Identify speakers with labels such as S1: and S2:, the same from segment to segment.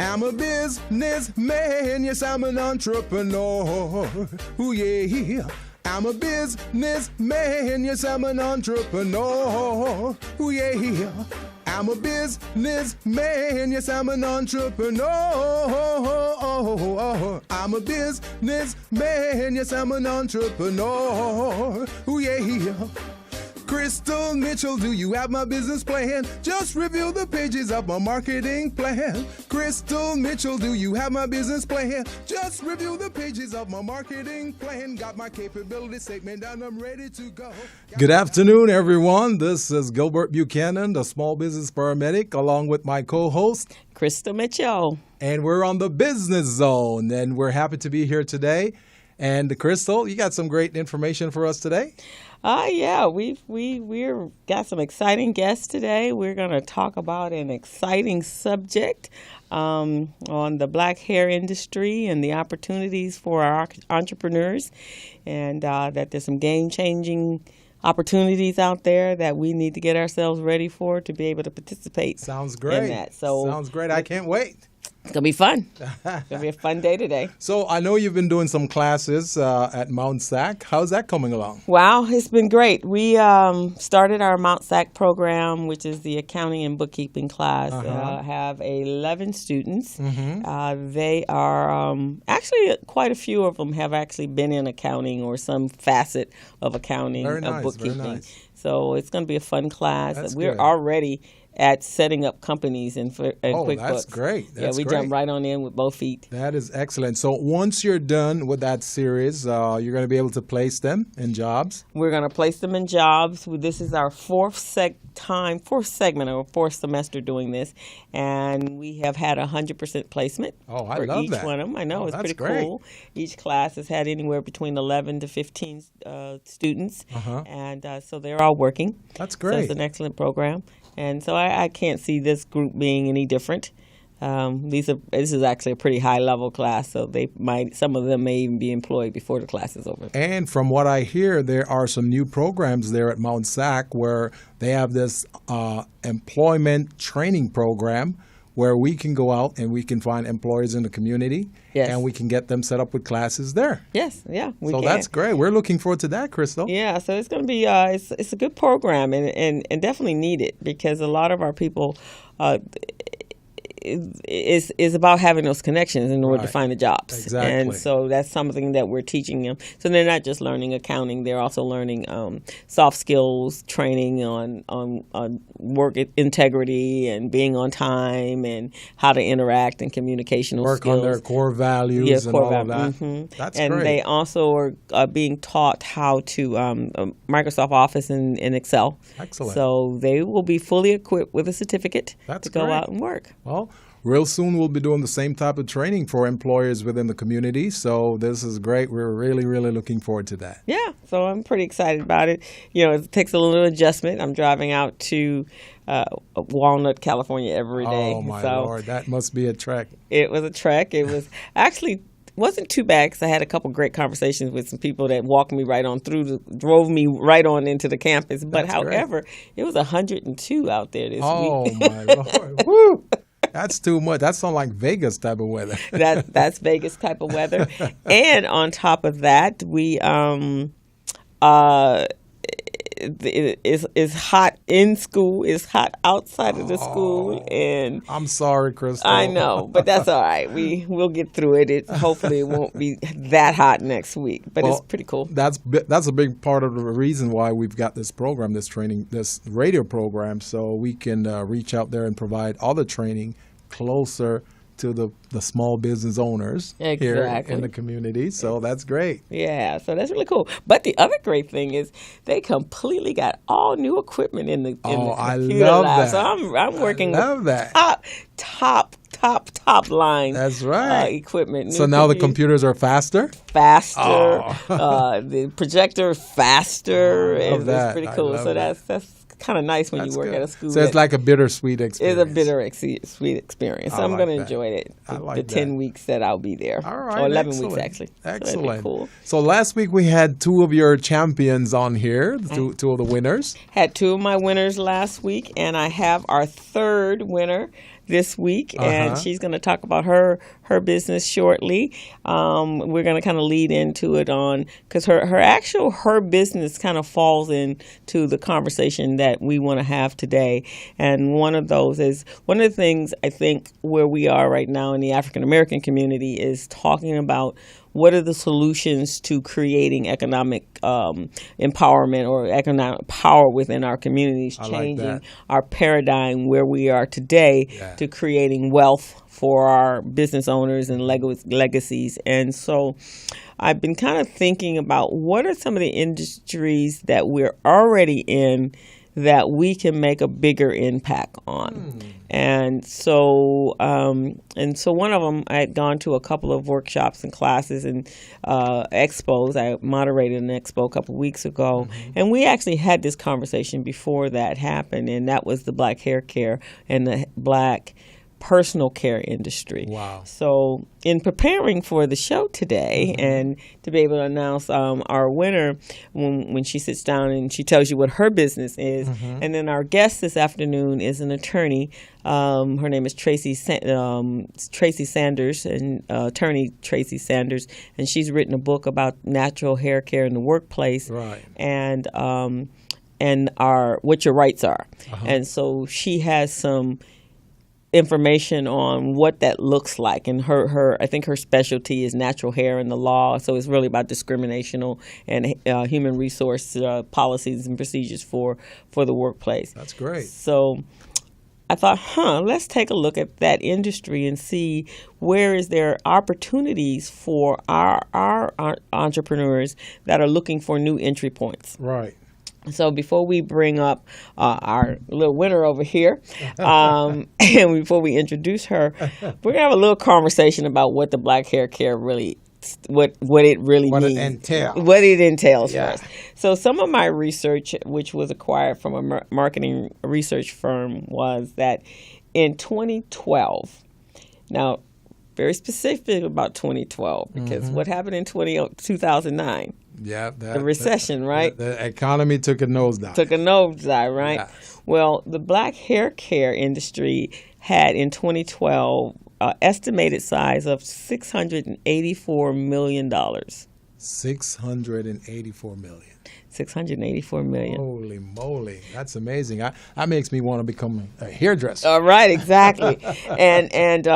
S1: I'm a businessman, yes, I'm an entrepreneur. Ooh, yeah. I'm a businessman, yes, I'm an entrepreneur. Ooh, yeah. I'm a businessman, yes, I'm an entrepreneur. I'm a businessman, yes, I'm an entrepreneur. Ooh, yeah. Crystal Mitchell, do you have my business plan? Just review the pages of my marketing plan. Crystal Mitchell, do you have my business plan? Just review the pages of my marketing plan. Got my capability statement and I'm ready to go. Good afternoon, everyone. This is Gilbert Buchanan, the small business paramedic, along with my co-host,
S2: Crystal Mitchell.
S1: And we're on the Business Zone, and we're happy to be here today. And Crystal, you got some great information for us today?
S2: Yeah, we're got some exciting guests today. We're going to talk about an exciting subject on the black hair industry and the opportunities for our entrepreneurs, and that there's some game-changing opportunities out there that we need to get ourselves ready for to be able to participate.
S1: Sounds great.
S2: In that. So
S1: sounds great. I can't wait.
S2: It's going to be fun. It's going to be a fun day today.
S1: So I know you've been doing some classes at Mount SAC. How's that coming along?
S2: Wow, it's been great. We started our Mount SAC program, which is the accounting and bookkeeping class. Have 11 students. They are actually quite a few of them have actually been in accounting or some facet of accounting or bookkeeping. Very nice. So it's going to be a fun class. We're already at setting up companies in QuickBooks.
S1: That's great.
S2: We jump right on in with both feet.
S1: That is excellent. So once you're done with that series, you're going to be able to place them in jobs?
S2: We're going to place them in jobs. This is our fourth segment or fourth semester doing this, and we have had 100% placement for each one of them. I know, it's pretty cool. Each class has had anywhere between 11 to 15 students, and so they're all working. That's great. So it's an excellent program. And so I can't see this group being any different. This is actually a pretty high level class, so some of them may even be employed before the class is over.
S1: And from what I hear, there are some new programs there at Mount SAC where they have this employment training program where we can go out and we can find employers in the community, and we can get them set up with classes there.
S2: Yes, yeah, we
S1: can. So that's great. We're looking forward to that, Crystal.
S2: Yeah, so it's going to be it's a good program and definitely needed because a lot of our people is about having those connections in order to find the jobs.
S1: Exactly.
S2: And so that's something that we're teaching them. So they're not just learning accounting; they're also learning soft skills, training on work integrity and being on time and how to interact and communicational skills.
S1: Work on their core values and all of that. That's great.
S2: And they also are being taught how to Microsoft Office and Excel.
S1: Excellent.
S2: So they will be fully equipped with a certificate to go out and work.
S1: Well, real soon we'll be doing the same type of training for employers within the community. So this is great. We're really, really looking forward to that.
S2: Yeah, so I'm pretty excited about it. You know, it takes a little adjustment. I'm driving out to Walnut, California every day.
S1: Oh, my Lord. That must be a trek.
S2: It was a trek. It was actually wasn't too bad because I had a couple great conversations with some people that walked me right on drove me right on into the campus. But however, it was 102 out there this week.
S1: Oh, my Lord. Woo! That's too much. That sounds like Vegas type of weather.
S2: That's Vegas type of weather. And on top of that, we it's hot in school, it's hot outside of the school, and
S1: I'm sorry, Crystal.
S2: I know, but that's all right. We'll get through it. Hopefully it won't be that hot next week, but it's pretty cool.
S1: That's a big part of the reason why we've got this program, this training, this radio program, so we can reach out there and provide all the training closer to the small business owners here in the community. So that's great.
S2: Yeah, so that's really cool. But the other great thing is they completely got all new equipment in the computer
S1: I love
S2: lab.
S1: that.
S2: So I'm working
S1: with
S2: that. top line equipment.
S1: So now the computers are faster?
S2: The projector faster. It's pretty cool. So that's kind of nice when you work at a school.
S1: So it's like a bittersweet experience.
S2: It's a bittersweet experience. So I'm going to enjoy it. The 10 weeks that I'll be there.
S1: All right.
S2: Or 11 weeks, actually.
S1: Excellent.
S2: So cool.
S1: So last week we had two of your champions on here, two of the winners.
S2: Had two of my winners last week, and I have our third winner this week, and she's going to talk about her business shortly. We're going to kind of lead into it because her business kind of falls into the conversation that we want to have today. And one of those is one of the things I think where we are right now in the African American community is talking about what are the solutions to creating economic empowerment or economic power within our communities, changing our paradigm where we are today to creating wealth for our business owners and legacies. And so I've been kind of thinking about what are some of the industries that we're already in that we can make a bigger impact on. And so one of them, I had gone to a couple of workshops and classes and expos. I moderated an expo a couple of weeks ago, and we actually had this conversation before that happened, and that was the Black hair care and the Black personal care industry.
S1: Wow.
S2: So in preparing for the show today and to be able to announce our winner when she sits down and she tells you what her business is, and then our guest this afternoon is an attorney. Her name is Tracy Sanders, and attorney Tracy Sanders, and she's written a book about natural hair care in the workplace, and what your rights are. And so she has some information on what that looks like, and I think her specialty is natural hair and the law, so it's really about discriminational and human resource policies and procedures for the workplace.
S1: That's great.
S2: So I thought, let's take a look at that industry and see where is there opportunities for our entrepreneurs that are looking for new entry points.
S1: Right.
S2: So before we bring up our little winner over here, and before we introduce her, we're going to have a little conversation about what the Black hair care really, what it really means. What it entails first. So some of my research, which was acquired from a marketing research firm, was that in 2012, now very specific about 2012, because what happened in 2009?
S1: Yeah,
S2: the recession, right?
S1: The economy took a nosedive.
S2: Right?
S1: Yes.
S2: Well, the Black hair care industry had in 2012 estimated size of $684 million.
S1: $684 million.
S2: $684 million.
S1: Holy moly, that's amazing. That makes me want to become a hairdresser.
S2: All right, exactly. and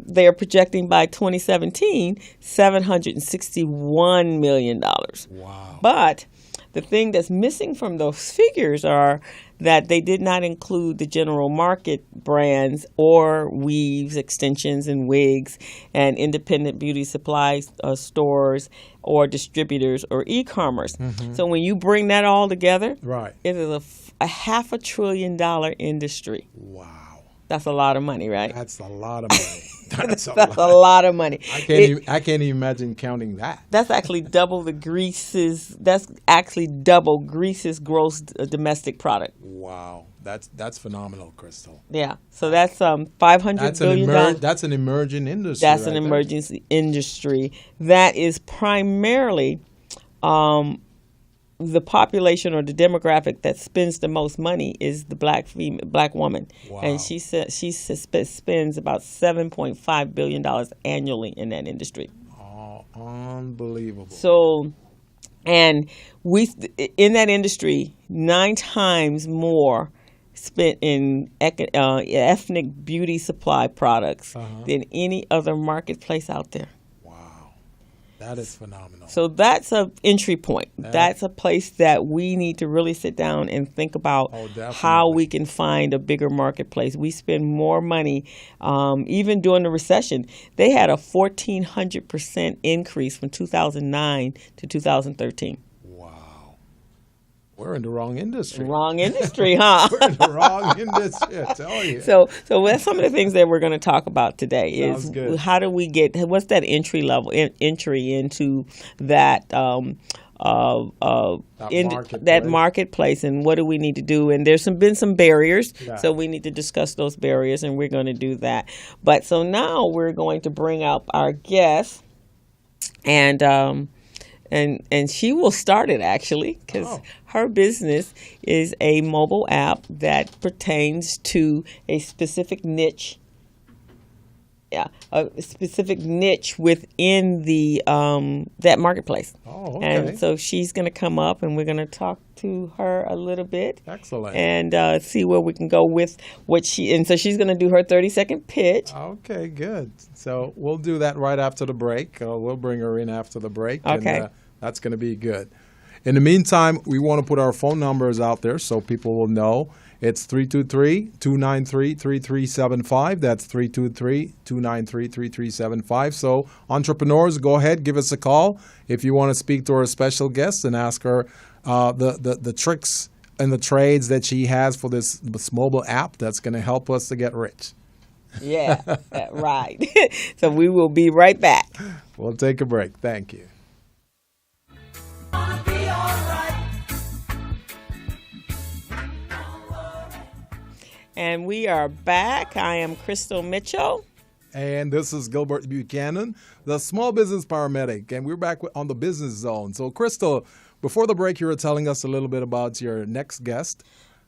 S2: they are projecting by 2017 $761 million.
S1: Wow.
S2: But the thing that's missing from those figures are that they did not include the general market brands or weaves, extensions, and wigs, and independent beauty supply stores or distributors or e-commerce. So when you bring that all together, it is a $500 billion industry.
S1: Wow.
S2: That's a lot of money, right?
S1: That's a lot of money.
S2: That's a lot of money.
S1: I can't even imagine counting that.
S2: That's actually double Greece's gross domestic product.
S1: Wow. That's phenomenal, Crystal.
S2: Yeah. So that's $500 billion.
S1: That's an emerging industry.
S2: That's an emerging industry that is primarily the population or the demographic that spends the most money is the black woman.
S1: Wow.
S2: And she spends about $7.5 billion annually in that industry.
S1: Oh, unbelievable.
S2: So, and we in that industry 9 times more spent in ethnic beauty supply products than any other marketplace out there.
S1: That is phenomenal.
S2: So that's an entry point. That's a place that we need to really sit down and think about how we can find a bigger marketplace. We spend more money, even during the recession. They had a 1,400% increase from 2009 to 2013.
S1: We're in the wrong industry.
S2: Wrong industry, huh?
S1: We're in the wrong industry, I tell you.
S2: So that's some of the things that we're going to talk about today.
S1: Sounds
S2: is
S1: good.
S2: How do we what's that entry into that that marketplace, and what do we need to do? And there's been some barriers, so we need to discuss those barriers, and we're going to do that. But so now we're going to bring up our guest, and she will start it actually, because her business is a mobile app that pertains to a specific niche. Yeah, a specific niche within the that marketplace.
S1: Oh, okay.
S2: And so she's going to come up, and we're going to talk to her a little bit.
S1: Excellent.
S2: And see where we can go with what she. And so she's going to do her 30-second pitch.
S1: Okay, good. So we'll do that right after the break. We'll bring her in after the break.
S2: Okay.
S1: And, that's going to be good. In the meantime, we want to put our phone numbers out there so people will know. It's 323-293-3375. That's 323-293-3375. So entrepreneurs, go ahead, give us a call if you want to speak to our special guest and ask her the tricks and the trades that she has for this mobile app that's going to help us to get rich.
S2: Yeah, right. So we will be right back.
S1: We'll take a break. Thank you.
S2: And we are back. I am Crystal Mitchell.
S1: And this is Gilbert Buchanan, the small business paramedic. And we're back on the business zone. So, Crystal, before the break, you were telling us a little bit about your next guest,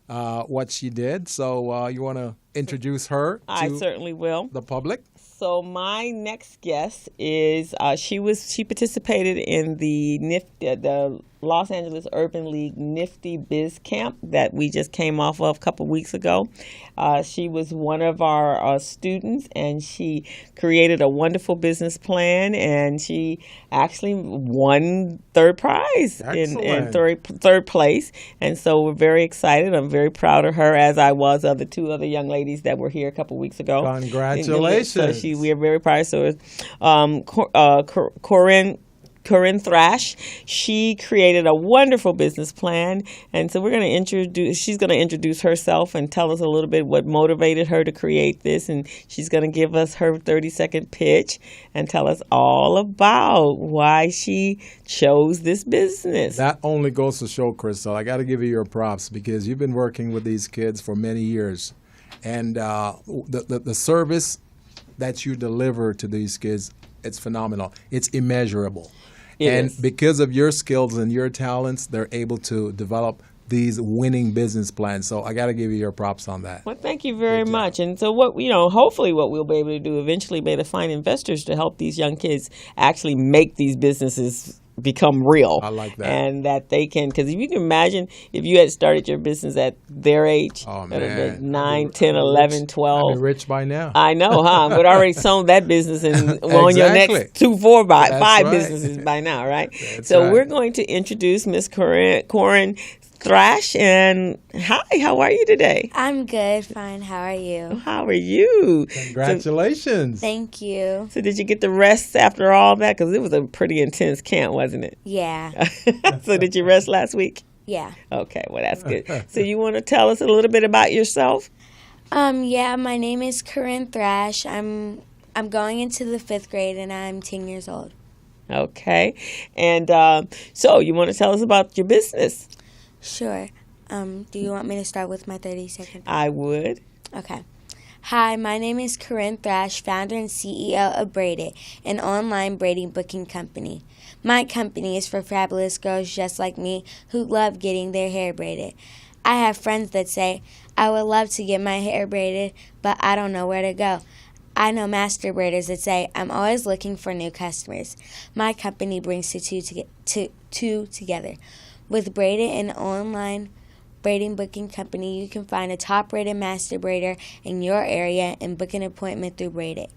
S1: what she did. So you want to introduce her to
S2: I certainly will.
S1: The public?
S2: So my next guest is she participated in the Los Angeles Urban League Nifty Biz Camp that we just came off of a couple weeks ago. She was one of our students, and she created a wonderful business plan, and she actually won third prize in third place. And so we're very excited. I'm very proud of her, as I was of the two other young ladies that were here a couple weeks ago.
S1: Congratulations.
S2: So we are very proud. So Corryn Thrash, she created a wonderful business plan, and so she's going to introduce herself and tell us a little bit what motivated her to create this, and she's going to give us her 30-second pitch and tell us all about why she chose this business.
S1: That only goes to show, Crystal, I got to give you your props, because you've been working with these kids for many years, and the service that you deliver to these kids, it's phenomenal. It's immeasurable. Because of your skills and your talents, they're able to develop these winning business plans. So I got to give you your props on that.
S2: Well, thank you very much. And so hopefully what we'll be able to do eventually be to find investors to help these young kids actually make these businesses become real.
S1: I like that.
S2: And that they can, because if you can imagine if you had started your business at their age,
S1: that
S2: would have been 9, 10, 11, 12.
S1: I'd be rich by now.
S2: I know, huh? But already sold that business and on your next 2, 4, 5 businesses by now, right? We're going to introduce Miss Corryn Thrash. And hi, how are you today?
S3: I'm good, fine. How are you?
S2: How are you?
S1: Congratulations.
S3: Thank you.
S2: So did you get the rest after all that? Because it was a pretty intense camp, wasn't it?
S3: Yeah.
S2: So did you rest last week?
S3: Yeah.
S2: Okay, well, that's good. So you want to tell us a little bit about yourself?
S3: Yeah, my name is Corryn Thrash. I'm going into the 5th grade, and I'm 10 years old.
S2: Okay. And so you want to tell us about your business?
S3: Sure. Do you want me to start with my 30-second?
S2: I would.
S3: Okay. Hi, my name is Corryn Thrash, founder and CEO of Braid, an online braiding booking company. My company is for fabulous girls just like me who love getting their hair braided. I have friends that say, I would love to get my hair braided, but I don't know where to go. I know master braiders that say, I'm always looking for new customers. My company brings the two together. With Braid, an online braiding booking company, you can find a top-rated master braider in your area and book an appointment through Braid.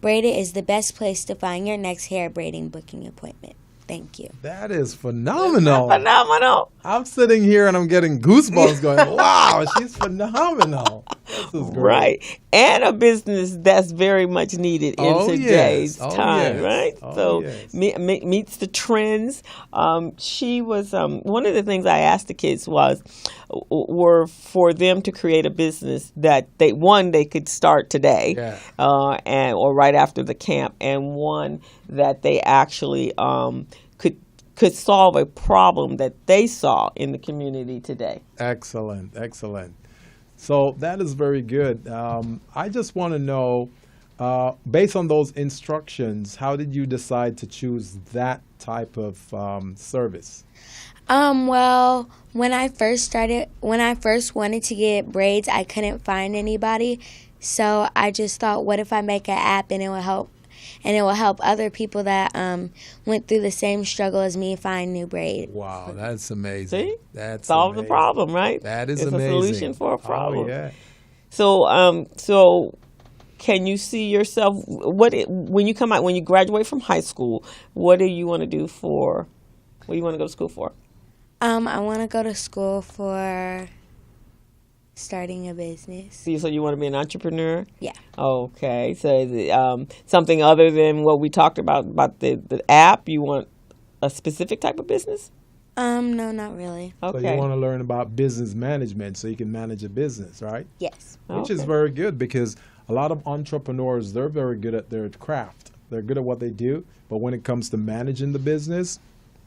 S3: Braid is the best place to find your next hair braiding booking appointment. Thank you.
S1: That is phenomenal.
S2: Phenomenal.
S1: I'm sitting here and I'm getting goosebumps going, wow, she's phenomenal. This is great.
S2: Right. And a business that's very much needed in today's time, right? Meets the trends. She was, one of the things I asked the kids were for them to create a business that they could start today or right after the camp, and one that they actually could solve a problem that they saw in the community today.
S1: Excellent, excellent. So that is very good. I just want to know, based on those instructions, how did you decide to choose that type of service?
S3: Well, when I first wanted to get braids, I couldn't find anybody. So I just thought, what if I make an app and it will help other people that went through the same struggle as me find new braids.
S1: Wow, that's amazing.
S2: See?
S1: That's
S2: solve
S1: amazing.
S2: the problem, right?
S1: That is
S2: it's
S1: amazing.
S2: It's a solution for a problem.
S1: Oh, yeah.
S2: So can you see yourself when you graduate from high school? What do you want to do for? What do you want to go to school for?
S3: I want to go to school for starting a business.
S2: So you want to be an entrepreneur?
S3: Yeah.
S2: Okay. So is it, something other than what we talked about the app? You want a specific type of business?
S3: No, not really.
S2: Okay.
S1: So you want to learn about business management so you can manage a business, right?
S3: Yes.
S1: Which is very good, because a lot of entrepreneurs, they're very good at their craft. They're good at what they do, but when it comes to managing the business,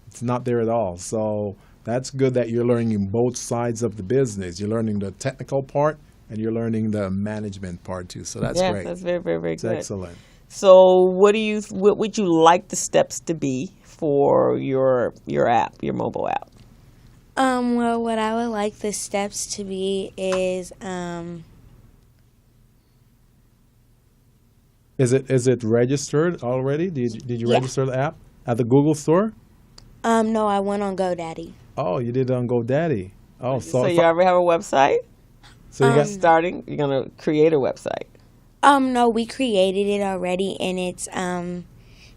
S1: it's not there at all. So that's good that you're learning both sides of the business. You're learning the technical part and you're learning the management part too. So that's great.
S2: That's very, very, very
S1: it's
S2: good.
S1: Excellent.
S2: So what would you like the steps to be for your app, your mobile app?
S3: Well, what I would like the steps to be is
S1: Is it registered already? Did you register the app at the Google store?
S3: No, I went on GoDaddy.
S1: Oh, you did it on GoDaddy. Oh,
S2: so you already have a website?
S1: So you got
S2: starting. You're gonna create a website.
S3: No, we created it already, and it's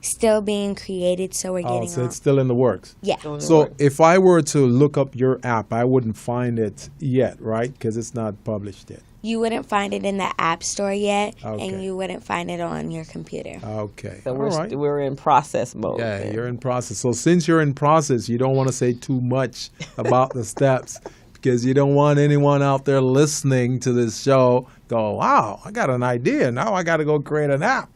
S3: still being created. So we're getting.
S1: So it's still in the works.
S3: Yeah.
S1: So if I were to look up your app, I wouldn't find it yet, right? Because it's not published yet.
S3: You wouldn't find it in the App Store yet,
S1: Okay.
S3: and you wouldn't find it on your computer.
S1: Okay.
S2: So
S1: All right.
S2: we're in process mode.
S1: Yeah,
S2: then.
S1: you're in process. So since you're in process, you don't want to say too much about the steps, because you don't want anyone out there listening to this show go, wow, I got an idea. Now I got to go create an app.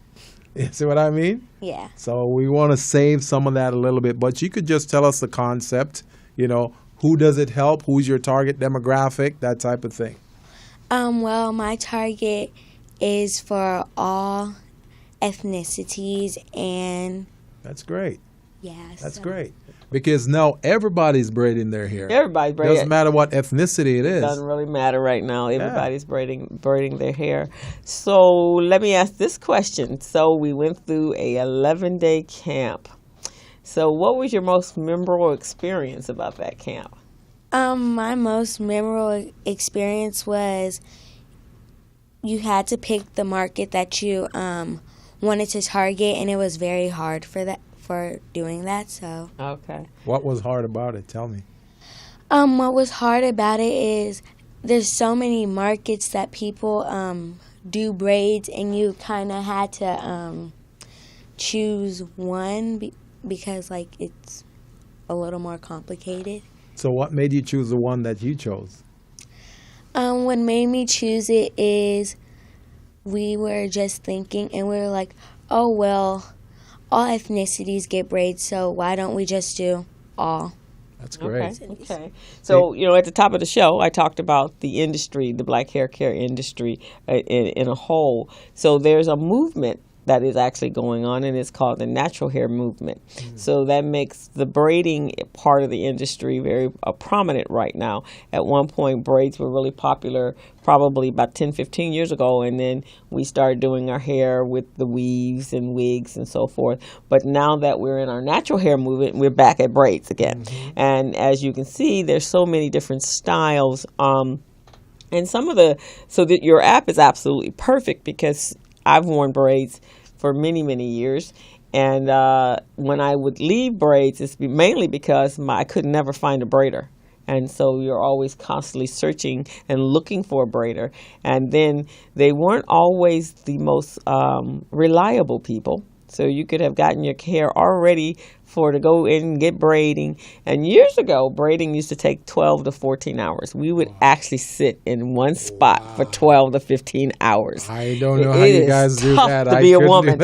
S1: You see what I mean?
S3: Yeah.
S1: So we want to save some of that a little bit. But you could just tell us the concept, who does it help? Who's your target demographic? That type of thing.
S3: Well, my target is for all ethnicities, and
S1: That's great.
S3: yeah.
S1: That's great. Because now everybody's braiding their hair.
S2: Everybody's braiding.
S1: Doesn't matter what ethnicity it is.
S2: Doesn't really matter right now. Everybody's braiding their hair. So let me ask this question. So we went through a 11-day camp. So what was your most memorable experience about that camp?
S3: My most memorable experience was you had to pick the market that you wanted to target, and it was very hard for doing that. So
S2: okay.
S1: What was hard about it? Tell me.
S3: What was hard about it is there's so many markets that people do braids, and you kind of had to choose one because it's a little more complicated.
S1: So what made you choose the one that you chose?
S3: What made me choose it is we were just thinking, and we were like, oh, well, all ethnicities get braids, so why don't we just do all?
S1: That's great.
S2: Okay. So, at the top of the show, I talked about the industry, the black hair care industry in a whole. So there's a movement that is actually going on, and it's called the natural hair movement. So that makes the braiding part of the industry very prominent right now. At one point, braids were really popular probably about 10, 15 years ago, and then we started doing our hair with the weaves and wigs and so forth. But now that we're in our natural hair movement, we're back at braids again. And as you can see, there's so many different styles. And so that your app is absolutely perfect, because I've worn braids for many, many years. And when I would leave braids, it's mainly because I could never find a braider. And so you're always constantly searching and looking for a braider. And then they weren't always the most reliable people. So you could have gotten your hair already to go in and get braiding. And years ago, braiding used to take 12 to 14 hours. We would actually sit in one spot for 12 to 15 hours.
S1: I don't know how you guys do that.
S2: To be a woman.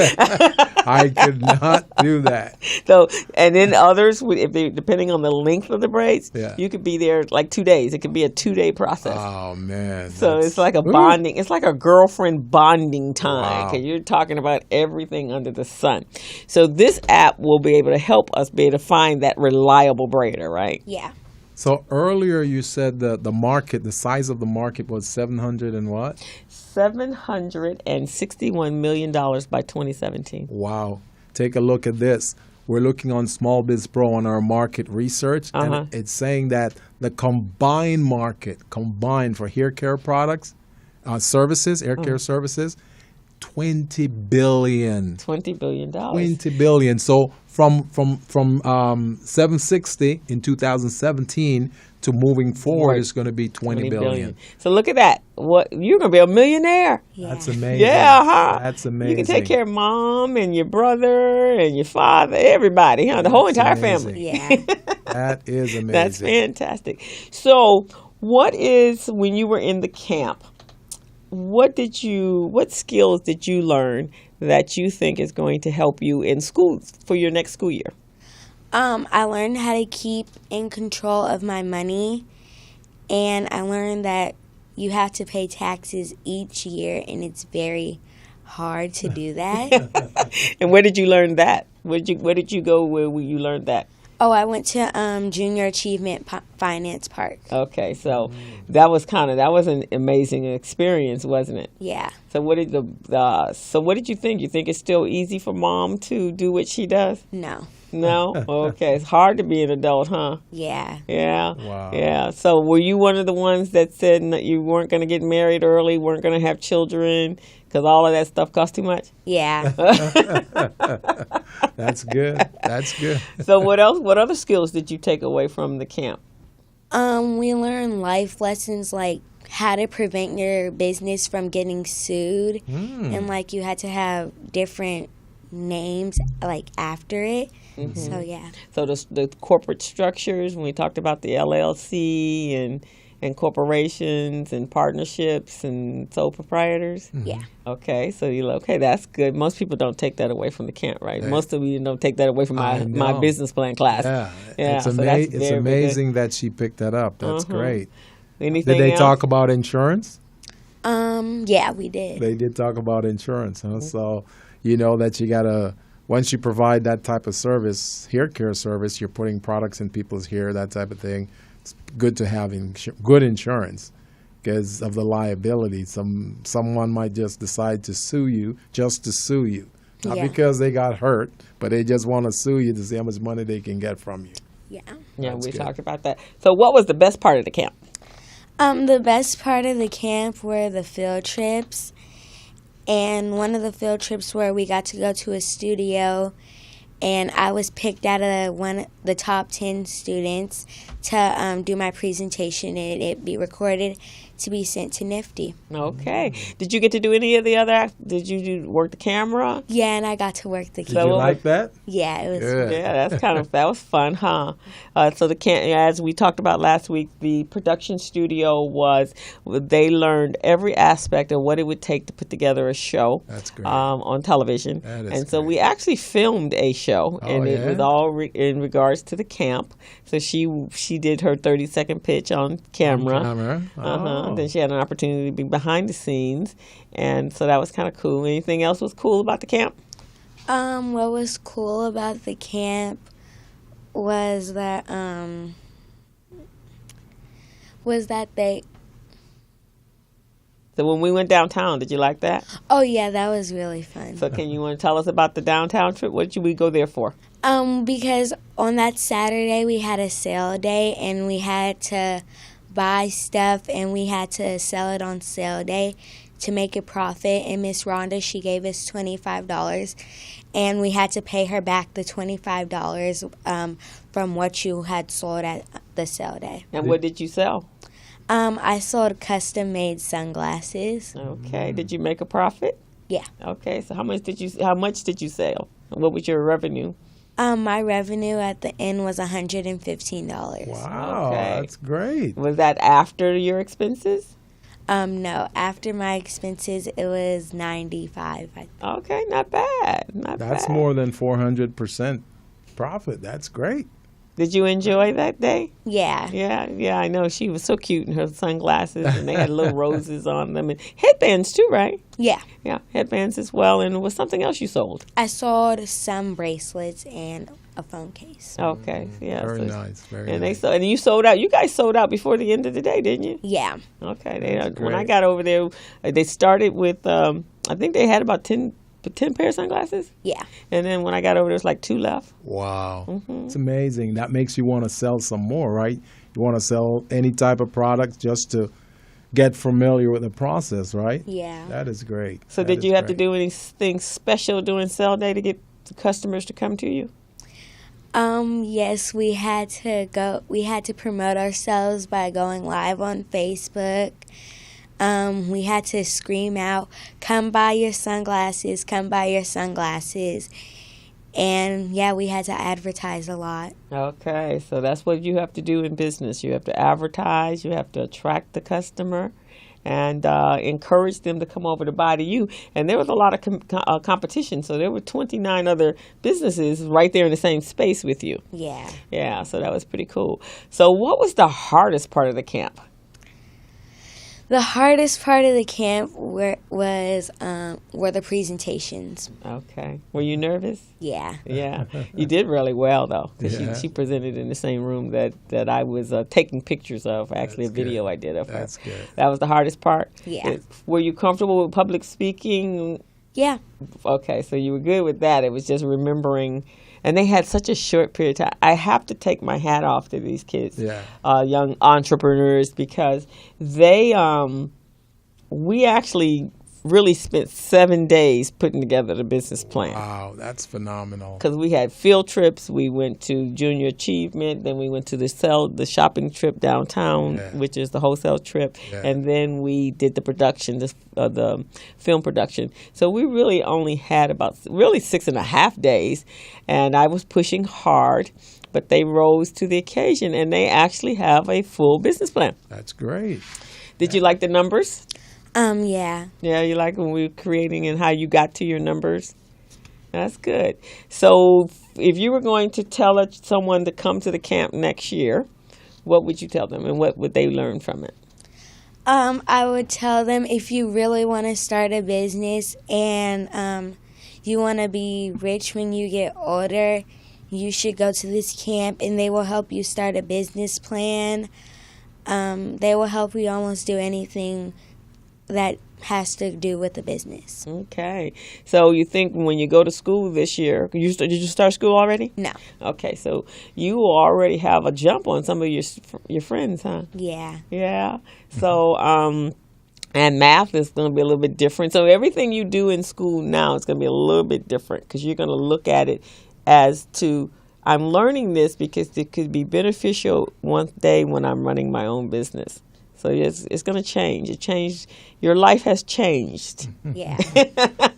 S1: I could not do that.
S2: So, and then others, depending on the length of the braids, you could be there like 2 days. It could be a 2-day process.
S1: Oh, man.
S2: So it's like a bonding. It's like a girlfriend bonding time because you're talking about everything under the sun. So this app will be able to help us be able to find that reliable braider, right?
S3: Yeah.
S1: So earlier you said the size of the market was 700 and what?
S2: $761 million by 2017.
S1: Wow. Take a look at this. We're looking on Small Biz Pro on our market research, and it's saying that the combined market, for hair care products, services, hair care services, $20 billion.
S2: $20 billion.
S1: $20 billion. So from 760 in 2017 to moving forward is going to be 20 billion.
S2: So look at that. You're going to be a millionaire.
S3: Yeah.
S1: That's amazing.
S2: Yeah, huh?
S1: That's amazing.
S2: You can take care of mom and your brother and your father, everybody, huh? The whole entire family.
S3: Yeah.
S1: That is amazing.
S2: That's fantastic. So when you were in the camp, what skills did you learn that you think is going to help you in school for your next school year?
S3: I learned how to keep in control of my money, and I learned that you have to pay taxes each year, and it's very hard to do that.
S2: And where did you learn that? Where did you go where you learned that?
S3: Oh, I went to Junior Achievement Finance Park.
S2: Okay, so that was an amazing experience, wasn't it?
S3: Yeah.
S2: So what did you think? You think it's still easy for mom to do what she does?
S3: No.
S2: No? Okay. It's hard to be an adult, huh?
S3: Yeah.
S2: Yeah.
S1: Wow.
S2: Yeah. So were you one of the ones that said that you weren't going to get married early, weren't going to have children because all of that stuff cost too much?
S3: Yeah.
S1: That's good. That's good.
S2: So what else? What other skills did you take away from the camp?
S3: We learned life lessons like how to prevent your business from getting sued, and like you had to have different names like after it. Mm-hmm. So yeah.
S2: So the corporate structures, when we talked about the LLC and corporations and partnerships and sole proprietors.
S3: Mm-hmm. Yeah.
S2: Okay, so that's good. Most people don't take that away from the camp, right? Yeah. Most of you don't take that away from my business plan class.
S1: Yeah,
S2: it's
S1: it's amazing that she picked that up. That's great.
S2: Anything
S1: Did they
S2: else?
S1: talk about insurance?
S3: Yeah, we did.
S1: They did talk about insurance, huh? Mm-hmm. So you know that you gotta, once you provide that type of service, hair care service, you're putting products in people's hair, that type of thing. It's good to have good insurance because of the liability. Someone might just decide to sue you just to sue you, not because they got hurt, but they just want to sue you to see how much money they can get from you.
S3: Yeah.
S2: Yeah, we talked about that. So what was the best part of the camp?
S3: The best part of the camp were the field trips. And one of the field trips where we got to go to a studio, and I was picked out of the top 10 students to do my presentation, and it be recorded to be sent to Nifty.
S2: Okay. Did you get to do any of the other? Did you work the camera?
S3: Yeah, and I got to work the
S1: camera. Did you like that?
S3: Yeah, it was.
S1: Good.
S2: Yeah, that was fun, huh? So as we talked about last week, the production studio they learned every aspect of what it would take to put together a show.
S1: That's great.
S2: On television.
S1: That is
S2: and so
S1: great.
S2: we actually filmed a show, and it was all in regards to the camp. So she did her 30-second pitch on camera. Then she had an opportunity to be behind the scenes, and so that was kind of cool. Anything else was cool about the camp?
S3: What was cool about the camp was that they.
S2: So when we went downtown, did you like that?
S3: Oh yeah, that was really fun.
S2: So can you want to tell us about the downtown trip? What did we go there for?
S3: Because on that Saturday we had a sale day, and we had to buy stuff, and we had to sell it on sale day to make a profit. And Miss Rhonda, she gave us $25, and we had to pay her back the $25 from what you had sold at the sale day.
S2: And what did you sell?
S3: I sold custom-made sunglasses.
S2: Okay. Did you make a profit?
S3: Yeah.
S2: Okay. So how much did you sell? What was your revenue?
S3: My revenue at the end was $115.
S1: Wow,
S2: Okay.
S1: that's great.
S2: Was that after your expenses?
S3: No, after my expenses, it was $95.
S2: Okay, not bad.
S1: That's more than 400% profit. That's great.
S2: Did you enjoy that day?
S3: Yeah.
S2: Yeah, I know. She was so cute in her sunglasses, and they had little roses on them, and headbands too, right?
S3: Yeah.
S2: Yeah, headbands as well. And was something else you sold?
S3: I sold some bracelets and a phone case.
S2: Okay, yeah.
S1: Very nice. Very
S2: And
S1: nice.
S2: and you sold out. You guys sold out before the end of the day, didn't you?
S3: Yeah.
S2: Okay. When I
S1: great.
S2: got over there, they started with I think they had about 10 pair of sunglasses.
S3: Yeah.
S2: And then when I got over there, was like 2 left.
S1: Wow.
S2: Mm-hmm.
S1: It's amazing. That makes you want to sell some more, right? You want to sell any type of product just to get familiar with the process, right?
S3: Yeah.
S1: That is great.
S2: So
S1: That
S2: did
S1: is
S2: you have to
S1: great.
S2: do anything special during sale day to get the customers to come to you?
S3: Yes, we had to promote ourselves by going live on Facebook. We had to scream out, "Come buy your sunglasses, come buy your sunglasses." And yeah, we had to advertise a lot.
S2: Okay, so that's what you have to do in business. You have to advertise, you have to attract the customer, and encourage them to come over to buy to you. And there was a lot of competition, so there were 29 other businesses right there in the same space with you.
S3: Yeah.
S2: Yeah, so that was pretty cool. So what was the hardest part of the camp?
S3: The hardest part of the camp were the presentations.
S2: Okay. Were you nervous?
S3: Yeah.
S2: Yeah. You did really well, though, because
S1: Yeah.
S2: she presented in the same room that I was taking pictures of, actually.
S1: That's
S2: a video
S1: good.
S2: I did of her.
S1: That's good.
S2: That was the hardest part?
S3: Yeah.
S2: Were you comfortable with public speaking?
S3: Yeah.
S2: Okay, so you were good with that. It was just remembering. And they had such a short period of time. I have to take my hat off to these kids,
S1: Yeah.
S2: Young entrepreneurs, because we actually really spent 7 days putting together the business plan.
S1: Wow, that's phenomenal.
S2: Because we had field trips. We went to Junior Achievement. Then we went to the shopping trip downtown,
S1: Yeah.
S2: which is the wholesale trip.
S1: Yeah.
S2: And then we did the production, the film production. So we really only had about 6.5 days. And I was pushing hard, but they rose to the occasion, and they actually have a full business plan.
S1: That's great.
S2: Did you like the numbers?
S3: Yeah.
S2: Yeah, you like when we were creating and how you got to your numbers? That's good. So if you were going to tell someone to come to the camp next year, what would you tell them, and what would they learn from it?
S3: I would tell them, if you really want to start a business and you want to be rich when you get older, you should go to this camp, and they will help you start a business plan. They will help you almost do anything that has to do with the business.
S2: Okay. So you think when you go to school this year, did you start school already?
S3: No.
S2: Okay, so you already have a jump on some of your friends, huh?
S3: Yeah.
S2: Yeah. So, and math is going to be a little bit different. So everything you do in school now is going to be a little bit different, because you're going to look at it as to, I'm learning this because it could be beneficial one day when I'm running my own business. So it's going to change. Your life has changed.
S3: Yeah.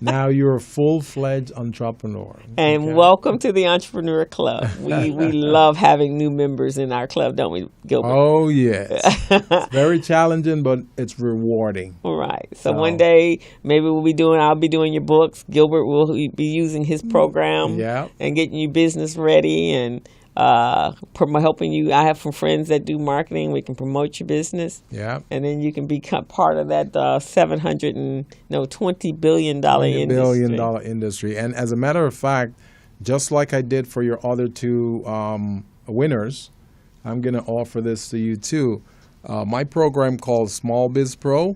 S1: Now you're a full-fledged entrepreneur.
S2: And
S1: Okay.
S2: welcome to the Entrepreneur Club. We love having new members in our club, don't we, Gilbert?
S1: Oh, yes. It's very challenging, but it's rewarding.
S2: Right. So one day, maybe I'll be doing your books. Gilbert will be using his program
S1: Yeah.
S2: and getting you business ready and helping you. I have some friends that do marketing. We can promote your business.
S1: Yeah.
S2: And then you can become part of that $20 billion industry.
S1: $20 billion industry. And as a matter of fact, just like I did for your other two winners, I'm going to offer this to you too. My program called Small Biz Pro.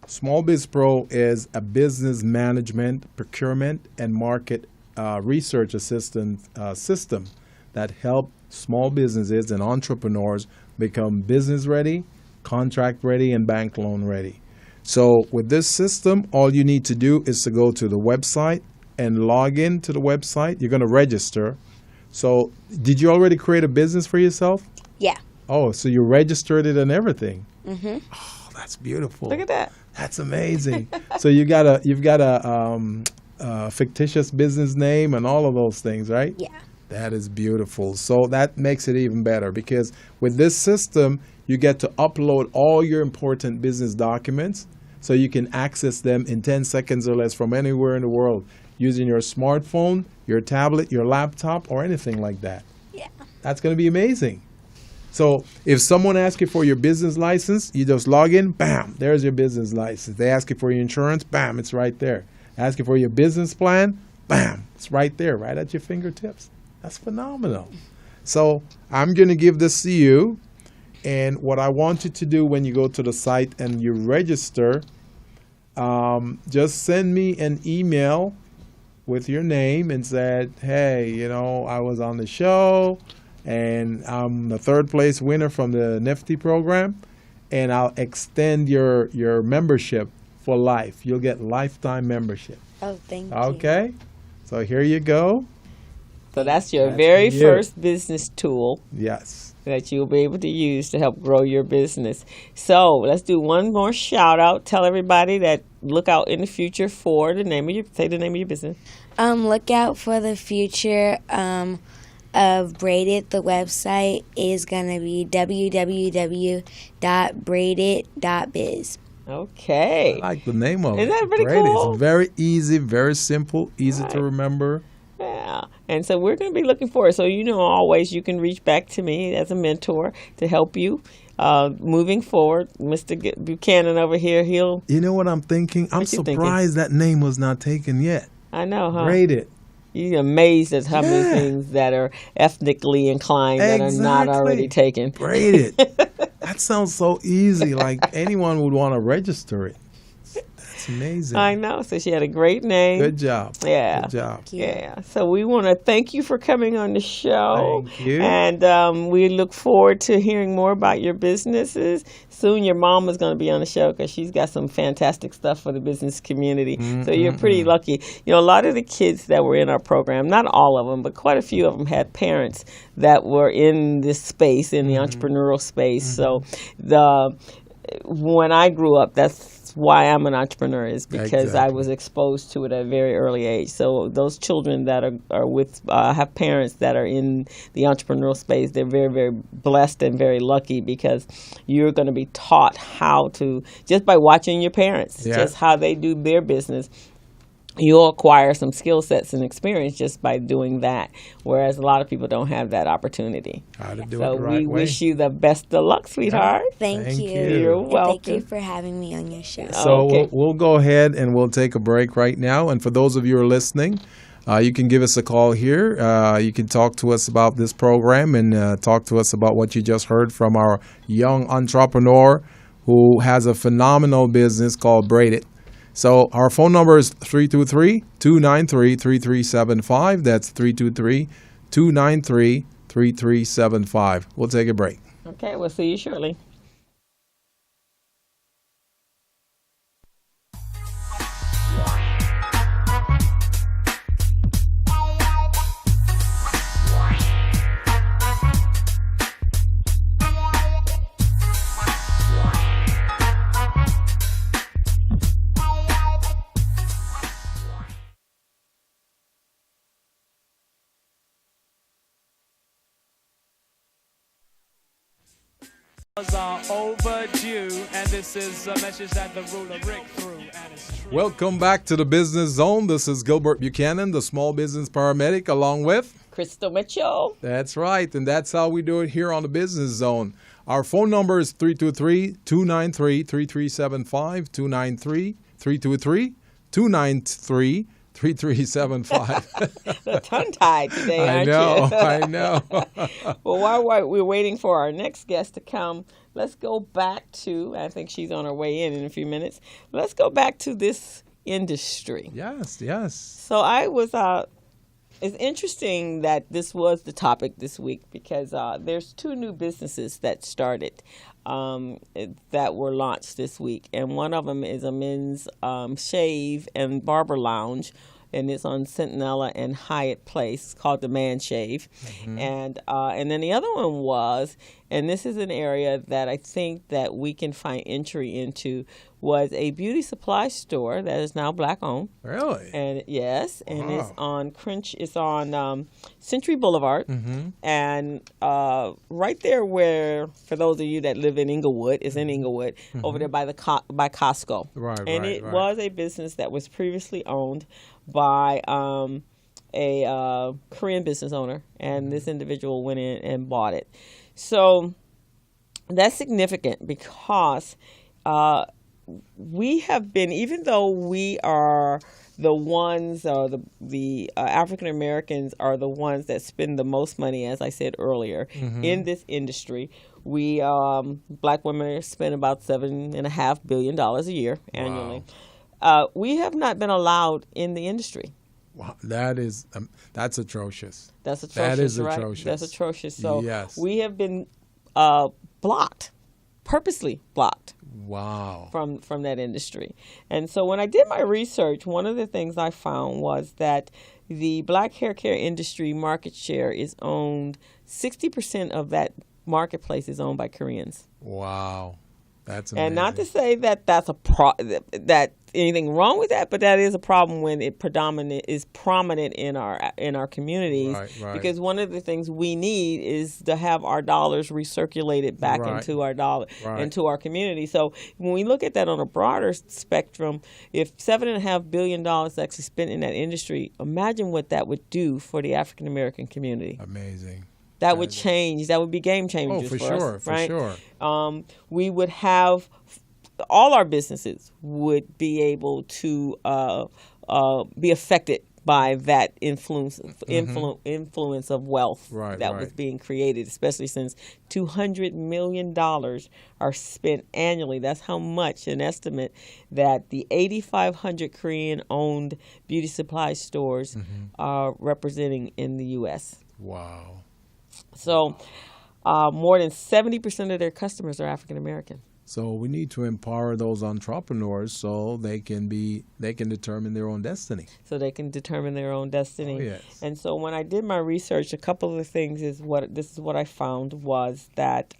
S1: Small Biz Pro is a business management, procurement, and market research assistance system that help small businesses and entrepreneurs become business ready, contract ready, and bank loan ready. So with this system, all you need to do is to go to the website and log in to the website. You're going to register. So did you already create a business for yourself?
S3: Yeah.
S1: Oh, so you registered it and everything.
S3: Mm-hmm.
S1: Oh, that's beautiful.
S2: Look at that.
S1: That's amazing. So you've got a fictitious business name and all of those things, right?
S3: Yeah.
S1: That is beautiful. So that makes it even better because with this system, you get to upload all your important business documents so you can access them in 10 seconds or less from anywhere in the world using your smartphone, your tablet, your laptop, or anything like that.
S3: Yeah.
S1: That's going to be amazing. So if someone asks you for your business license, you just log in, bam, there's your business license. They ask you for your insurance, bam, it's right there. Ask you for your business plan, bam, it's right there, right at your fingertips. That's phenomenal. So I'm going to give this to you. And what I want you to do when you go to the site and you register, just send me an email with your name and said, hey, you know, I was on the show and I'm the third place winner from the Nifty program, and I'll extend your membership for life. You'll get lifetime membership.
S3: Oh, thank you.
S1: Okay? So here you go.
S2: So that's your very first business tool.
S1: Yes.
S2: That you'll be able to use to help grow your business. So let's do one more shout out. Tell everybody that look out in the future for the name of your business.
S3: Look out for the future of Braided. The website is gonna be www.braided.biz.
S2: Okay.
S1: I like the name of it.
S2: Isn't that pretty
S1: Braided.
S2: cool?
S1: It's very easy, very simple, easy to remember.
S2: Yeah, and so we're going to be looking forward. So, you know, always you can reach back to me as a mentor to help you moving forward. Mr. Buchanan over here, he'll...
S1: You know what I'm thinking? I'm surprised that name was not taken yet.
S2: I know, huh?
S1: Braided.
S2: You're amazed at how many things that are ethnically inclined that are not already taken.
S1: Braided. That sounds so easy. Like anyone would want to register it. That's amazing.
S2: I know. So she had a great name.
S1: Good job.
S2: Yeah.
S1: Good job.
S2: Yeah. So we want to thank you for coming on the show.
S1: Thank you.
S2: And we look forward to hearing more about your businesses. Soon your mom is going to be on the show because she's got some fantastic stuff for the business community. So you're pretty lucky. You know, a lot of the kids that were in our program, not all of them, but quite a few of them had parents that were in this space, in the entrepreneurial space. So when I grew up, that's why I'm an entrepreneur, is because I was exposed to it at a very early age. So those children that are with have parents that are in the entrepreneurial space, they're very, very blessed and very lucky because you're going to be taught how to, just by watching your parents, just how they do their business. You'll acquire some skill sets and experience just by doing that, whereas a lot of people don't have that opportunity.
S1: How to do
S2: so
S1: it the right
S2: we
S1: way.
S2: wish you the best of luck, sweetheart.
S3: Thank you.
S2: You're welcome.
S3: Thank you for having me on your show.
S1: So we'll go ahead and we'll take a break right now. And for those of you who are listening, you can give us a call here. You can talk to us about this program and talk to us about what you just heard from our young entrepreneur who has a phenomenal business called Braided. So our phone number is 323-293-3375. That's 323-293-3375. We'll take a break.
S2: Okay, we'll see you shortly.
S4: Are overdue, and this is a message that the ruler Rick threw, and it's true.
S1: Welcome back to the Business Zone. This is Gilbert Buchanan, the small business paramedic, along with
S2: Crystal Mitchell.
S1: That's right, and that's how we do it here on the Business Zone. Our phone number is 323-293-3375, 323-293-3375.
S2: Tongue-tied today, aren't you?
S1: I know.
S2: Well, while we're waiting for our next guest to come, let's go back to, I think she's on her way in a few minutes. Let's go back to this industry.
S1: Yes.
S2: So I was, it's interesting that this was the topic this week because there's two new businesses that started that were launched this week. And one of them is a men's shave and barber lounge, and it's on Centinela and Hyatt Place. It's called the Man Shave. And then the other one was and this is an area that I think that we can find entry into, was a beauty supply store that is now black owned.
S1: Really?
S2: And yes, and it's on Century Boulevard, and right there where, for those of you that live in Inglewood, is in Inglewood, over there by by Costco.
S1: Right.
S2: And it was a business that was previously owned by a Korean business owner, and this individual went in and bought it. So that's significant because we have been, even though we are the ones, the African Americans are the ones that spend the most money, as I said earlier, in this industry. We black women spend about $7.5 billion a year annually. Wow. We have not been allowed in the industry.
S1: Wow, that's atrocious.
S2: That's atrocious.
S1: That is
S2: right?
S1: atrocious.
S2: That's atrocious. So
S1: yes.
S2: we have been blocked, purposely blocked.
S1: Wow.
S2: From that industry. And so when I did my research, one of the things I found was that the black hair care industry market share is owned, 60% of that marketplace is owned by Koreans.
S1: Wow. That's amazing.
S2: And not to say that that's that anything wrong with that, but that is a problem when it is prominent in our communities.
S1: Right.
S2: Because one of the things we need is to have our dollars recirculated back into into our community. So when we look at that on a broader spectrum, if $7.5 billion is actually spent in that industry, imagine what that would do for the African American community.
S1: Amazing.
S2: That would change. That would be game changers for us, right?
S1: For sure.
S2: We would have all our businesses would be able to be affected by that influence of wealth that was being created, especially since $200 million are spent annually. That's how much, an estimate, that the 8,500 Korean-owned beauty supply stores are representing in the U.S.
S1: Wow.
S2: So more than 70% of their customers are African American.
S1: So we need to empower those entrepreneurs so they can determine their own destiny.
S2: So they can determine their own destiny.
S1: Oh, yes.
S2: And so when I did my research, a couple of the things is what I found was that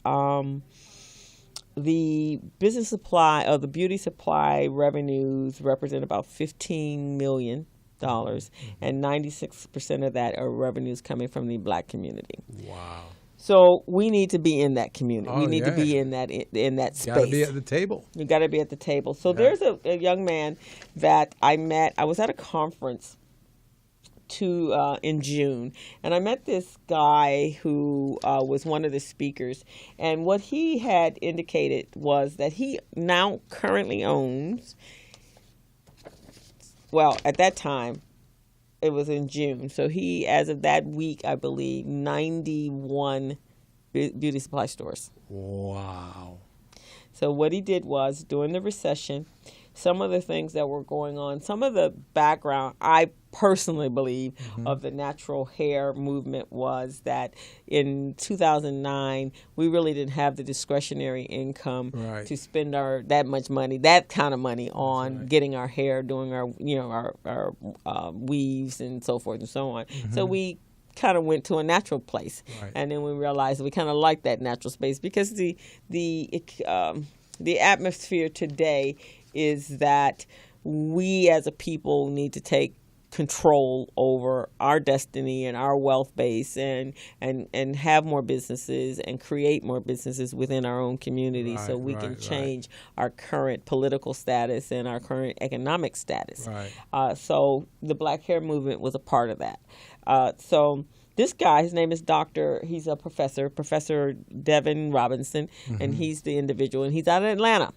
S2: the business supply or the beauty supply revenues represent about $15 million. And 96% of that are revenues coming from the black community.
S1: Wow.
S2: So we need to be in that community. We need to be in that space.
S1: You got to be at the table.
S2: You got to be at the table. So there's a young man that I met. I was at a conference in June, and I met this guy who was one of the speakers. And what he had indicated was that he now currently owns, well, at that time, it was in June. So he, as of that week, I believe, 91 beauty supply stores.
S1: Wow.
S2: So what he did was, during the recession, some of the things that were going on, some of the background, I personally believe, of the natural hair movement was that in 2009, we really didn't have the discretionary income to spend that much money, that kind of money on getting our hair, doing our weaves and so forth and so on. So we kind of went to a natural place. And then we realized we kind of liked that natural space because the atmosphere today is that we as a people need to take control over our destiny and our wealth base and have more businesses and create more businesses within our own community so we can change our current political status and our current economic status. So the Black Hair Movement was a part of that. So this guy, his name is he's a Professor Devin Robinson, and he's the individual, and he's out of Atlanta.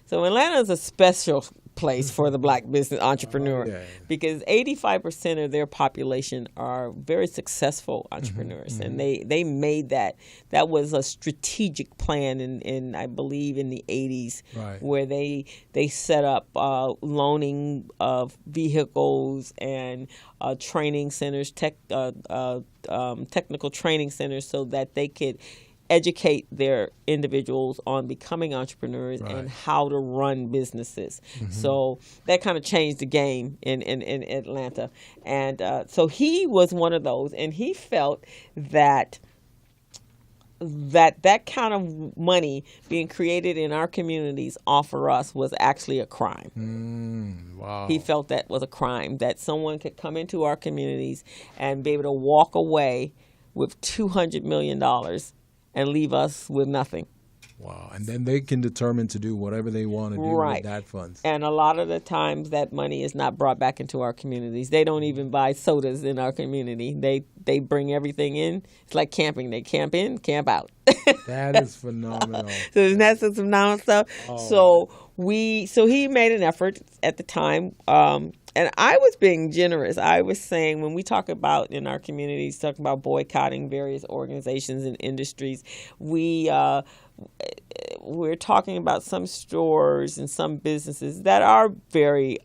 S2: So Atlanta is a special place for the black business entrepreneur because 85% of their population are very successful entrepreneurs, and they made that was a strategic plan in I believe in the 80s where they set up loaning of vehicles and training centers, technical training centers, so that they could educate their individuals on becoming entrepreneurs and how to run businesses. So that kind of changed the game in Atlanta. And so he was one of those, and he felt that that kind of money being created in our communities off for us was actually a crime.
S1: Wow.
S2: He felt that was a crime, that someone could come into our communities and be able to walk away with $200 million and leave us with nothing.
S1: Wow. And then they can determine to do whatever they want to do with that funds.
S2: And a lot of the times that money is not brought back into our communities. They don't even buy sodas in our community. They bring everything in. It's like camping. They camp in, camp out.
S1: That is phenomenal.
S2: So isn't that some phenomenal stuff? Oh. So he made an effort at the time. And I was being generous. I was saying, when we talk about in our communities, talking about boycotting various organizations and industries, we're talking about some stores and some businesses that are very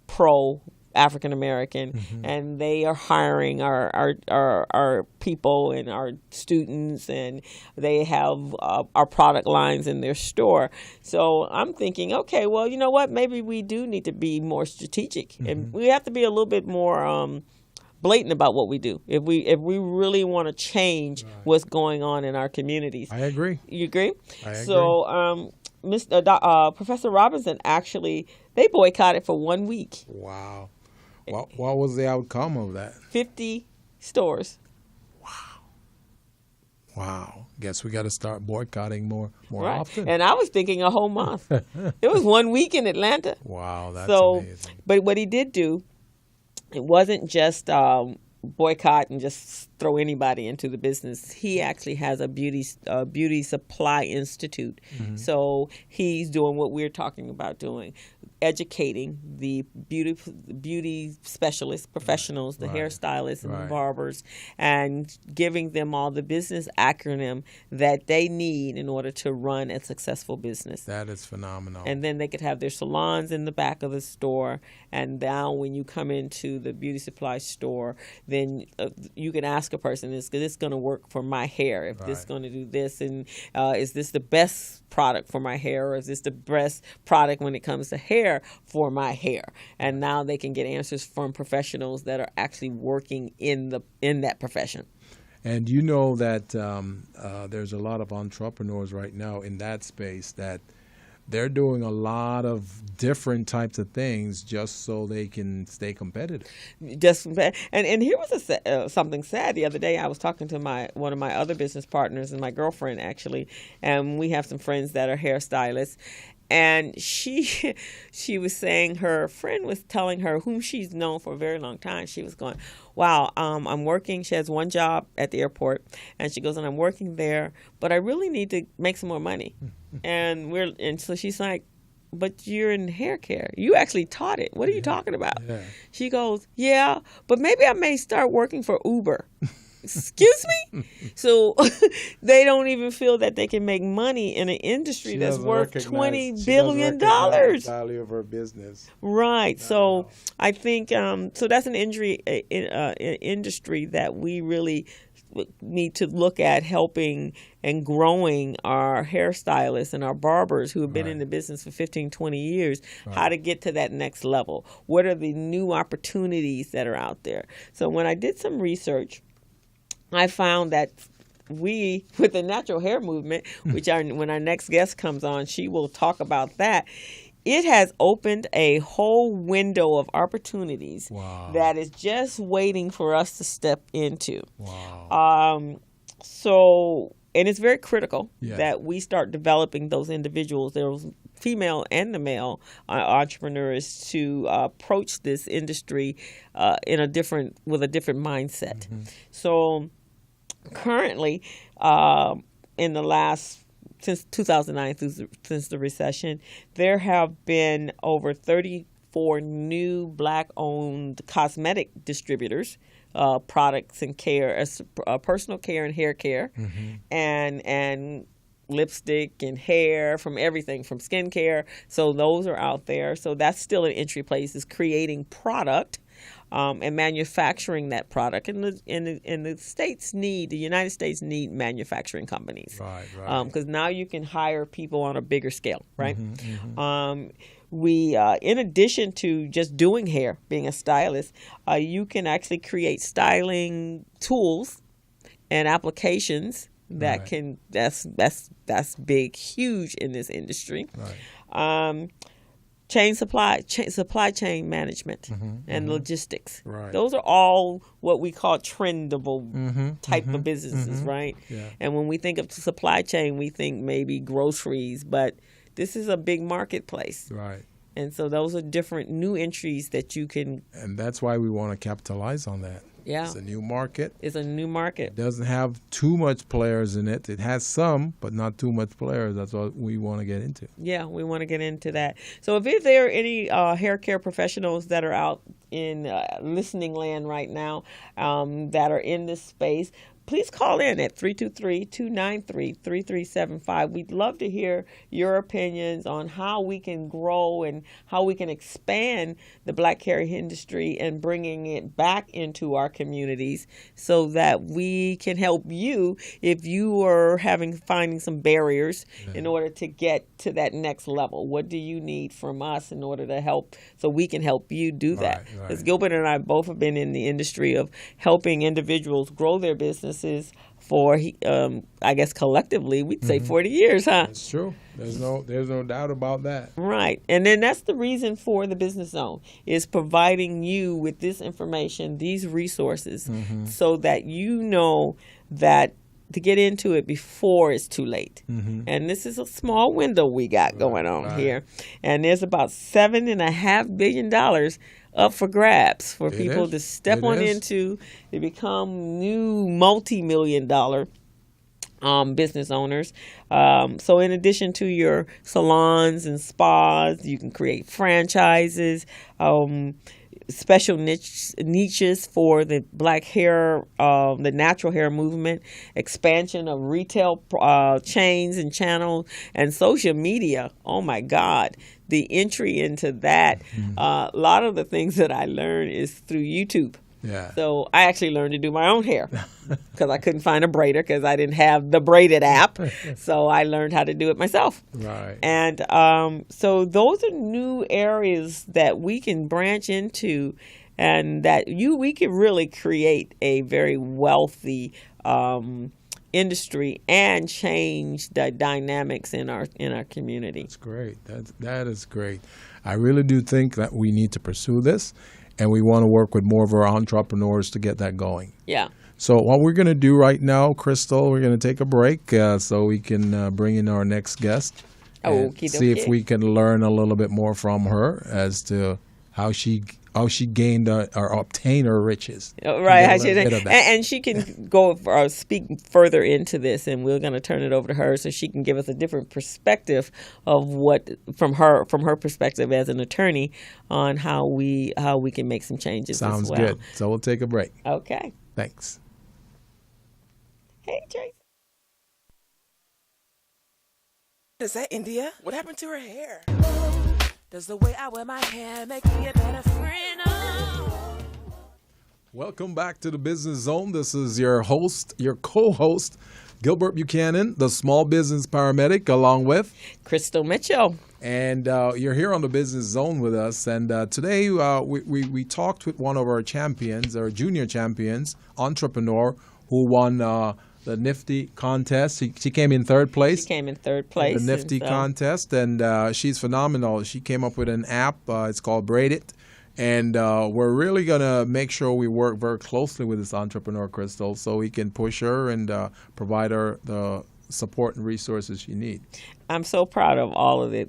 S2: pro African American, and they are hiring our people and our students, and they have our product lines in their store. So I'm thinking, okay, well, you know what? Maybe we do need to be more strategic, and we have to be a little bit more blatant about what we do if we really want to change what's going on in our communities.
S1: I agree.
S2: You agree?
S1: I agree.
S2: So Professor Robinson, actually, they boycotted for 1 week.
S1: Wow. What was the outcome of that?
S2: 50 stores.
S1: Wow. Guess we got to start boycotting more often.
S2: And I was thinking a whole month. It was 1 week in Atlanta.
S1: Wow, that's amazing.
S2: But what he did do, it wasn't just boycott and just throw anybody into the business. He actually has a beauty supply institute. So he's doing what we're talking about doing, educating the beauty specialists, professionals, the hairstylists and the barbers, and giving them all the business acronym that they need in order to run a successful business.
S1: That is phenomenal.
S2: And then they could have their salons in the back of the store. And now when you come into the beauty supply store, then you can ask a person, is this going to work for my hair? If this is going to do this, and is this the best product for my hair, or is this the best product when it comes to hair for my hair? And now they can get answers from professionals that are actually working in that profession.
S1: And you know that there's a lot of entrepreneurs right now in that space that they're doing a lot of different types of things just so they can stay competitive.
S2: And here was something sad. The other day I was talking to one of my other business partners and my girlfriend, actually, and we have some friends that are hairstylists. And she was saying, her friend was telling her, whom she's known for a very long time, she was going, wow, I'm working. She has one job at the airport, and she goes, and I'm working there, but I really need to make some more money. And so she's like, but you're in hair care. You actually taught it. What are you talking about? Yeah. She goes, yeah, but maybe I may start working for Uber. Excuse me? So they don't even feel that they can make money in an industry that's worth $20 billion.
S1: The value of her business.
S2: Right. No. So I think so that's an industry that we really need to look at helping and growing our hairstylists and our barbers who have been in the business for 15, 20 years, how to get to that next level. What are the new opportunities that are out there? So when I did some research, I found that we, with the natural hair movement, which when our next guest comes on, she will talk about that. It has opened a whole window of opportunities that is just waiting for us to step into. Wow. And it's very critical that we start developing those individuals, those female and the male entrepreneurs, to approach this industry with a different mindset. So currently, in the last, since 2009, since the recession, there have been over 34 new Black-owned cosmetic distributors, products and care, personal care and hair care, and lipstick and hair, from everything, from skincare. So those are out there. So that's still an entry place, is creating product. And manufacturing that product, and the United States need manufacturing companies, right? Because now you can hire people on a bigger scale, right? We, in addition to just doing hair, being a stylist, you can actually create styling tools and applications that can that's big, huge in this industry. Right. Supply chain management and logistics. Right. Those are all what we call trendable type of businesses, right? Yeah. And when we think of supply chain, we think maybe groceries, but this is a big marketplace. Right. And so those are different new entries that you can.
S1: And that's why we want to capitalize on that.
S2: Yeah.
S1: It's a new market.
S2: It's a new market.
S1: It doesn't have too much players in it. It has some, but not too much players. That's what we want to get into.
S2: Yeah, we want to get into that. So if there are any hair care professionals that are out in listening land right now that are in this space, please call in at 323-293-3375. We'd love to hear your opinions on how we can grow and how we can expand the black hair industry and bringing it back into our communities so that we can help you if you are finding some barriers in order to get to that next level. What do you need from us in order to help so we can help you do that? Because Gilbert and I both have been in the industry of helping individuals grow their businesses for, I guess collectively, we'd say 40 years, huh?
S1: That's true. There's no doubt about that.
S2: Right. And then that's the reason for the Business Zone, is providing you with this information, these resources, so that you know that to get into it before it's too late. And this is a small window we got going on here. And there's about $7.5 billion up for grabs for people to step into to become new multi-million-dollar business owners. So in addition to your salons and spas, you can create franchises, special niches for the black hair, the natural hair movement, expansion of retail chains and channels, and social media. Oh my God, the entry into that. A lot of the things that I learned is through YouTube. Yeah. So I actually learned to do my own hair because I couldn't find a braider because I didn't have the Braided app. So I learned how to do it myself. Right. And so those are new areas that we can branch into, and that we can really create a very wealthy industry and change the dynamics in our community.
S1: That's great. That is great. I really do think that we need to pursue this. And we want to work with more of our entrepreneurs to get that going. Yeah. So what we're going to do right now, Crystal, we're going to take a break so we can bring in our next guest and see if we can learn a little bit more from her as to how she gained or obtained her riches.
S2: Right. And she can go speak further into this, and we're going to turn it over to her so she can give us a different perspective of what from her perspective as an attorney on how we can make some changes.
S1: Sounds
S2: as well.
S1: Good. So we'll take a break.
S2: Okay.
S1: Thanks.
S2: Hey, Tracy.
S5: Is that India? What happened to her hair? Does the way I wear my hair make me a better friend? Oh.
S1: Welcome back to the Business Zone. This is your co-host, Gilbert Buchanan, the small business paramedic, along with
S2: Crystal Mitchell.
S1: And you're here on the Business Zone with us. And today we talked with one of our champions, our junior champions, entrepreneur, who won the Nifty contest. She came in third place.
S2: She came in third place.
S1: The Nifty contest, and she's phenomenal. She came up with an app. It's called Braid. And we're really going to make sure we work very closely with this entrepreneur, Crystal, so we can push her and provide her the support and resources she needs.
S2: I'm so proud of all the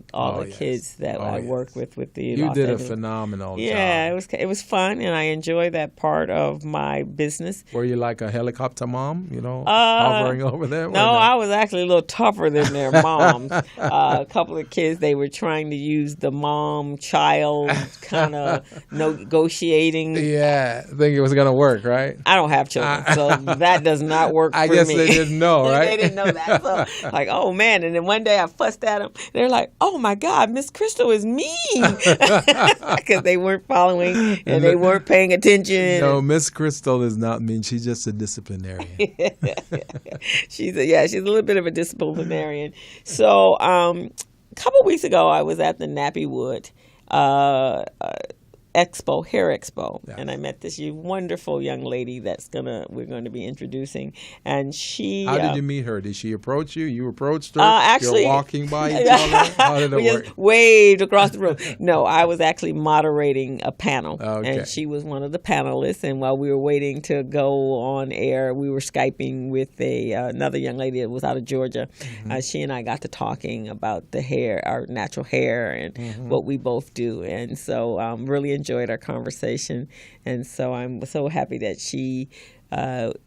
S2: kids that I work with the.
S1: You did a phenomenal job.
S2: Yeah, it was fun, and I enjoy that part of my business.
S1: Were you like a helicopter mom, hovering over there?
S2: No, I was actually a little tougher than their moms. A couple of kids, they were trying to use the mom-child kind of negotiating.
S1: Yeah, I think it was going to work, right?
S2: I don't have children, so that does not work for me.
S1: I guess they didn't know, right?
S2: They didn't know that. So, like, oh, man. And then one day I fussed at them. They're like, oh, my God, Miss Crystal is mean. Because they weren't following and they weren't paying attention.
S1: No, Miss Crystal is not mean. She's just a disciplinarian.
S2: She's a little bit of a disciplinarian. So a couple weeks ago, I was at the Nappy Wood expo, hair expo,
S1: Yeah.
S2: and I met this wonderful young lady we're going to be introducing, and she.
S1: How did you meet her? Did she approach you? You approached her?
S2: Actually,
S1: you're walking by each other? How did it work?
S2: Just waved across the room. No, I was actually moderating a panel,
S1: Okay.
S2: and she was one of the panelists. And while we were waiting to go on air, we were Skyping with another young lady that was out of Georgia.
S1: Mm-hmm.
S2: She and I got to talking about the hair, our natural hair, and what we both do, and so really enjoyed our conversation. And so I'm so happy that she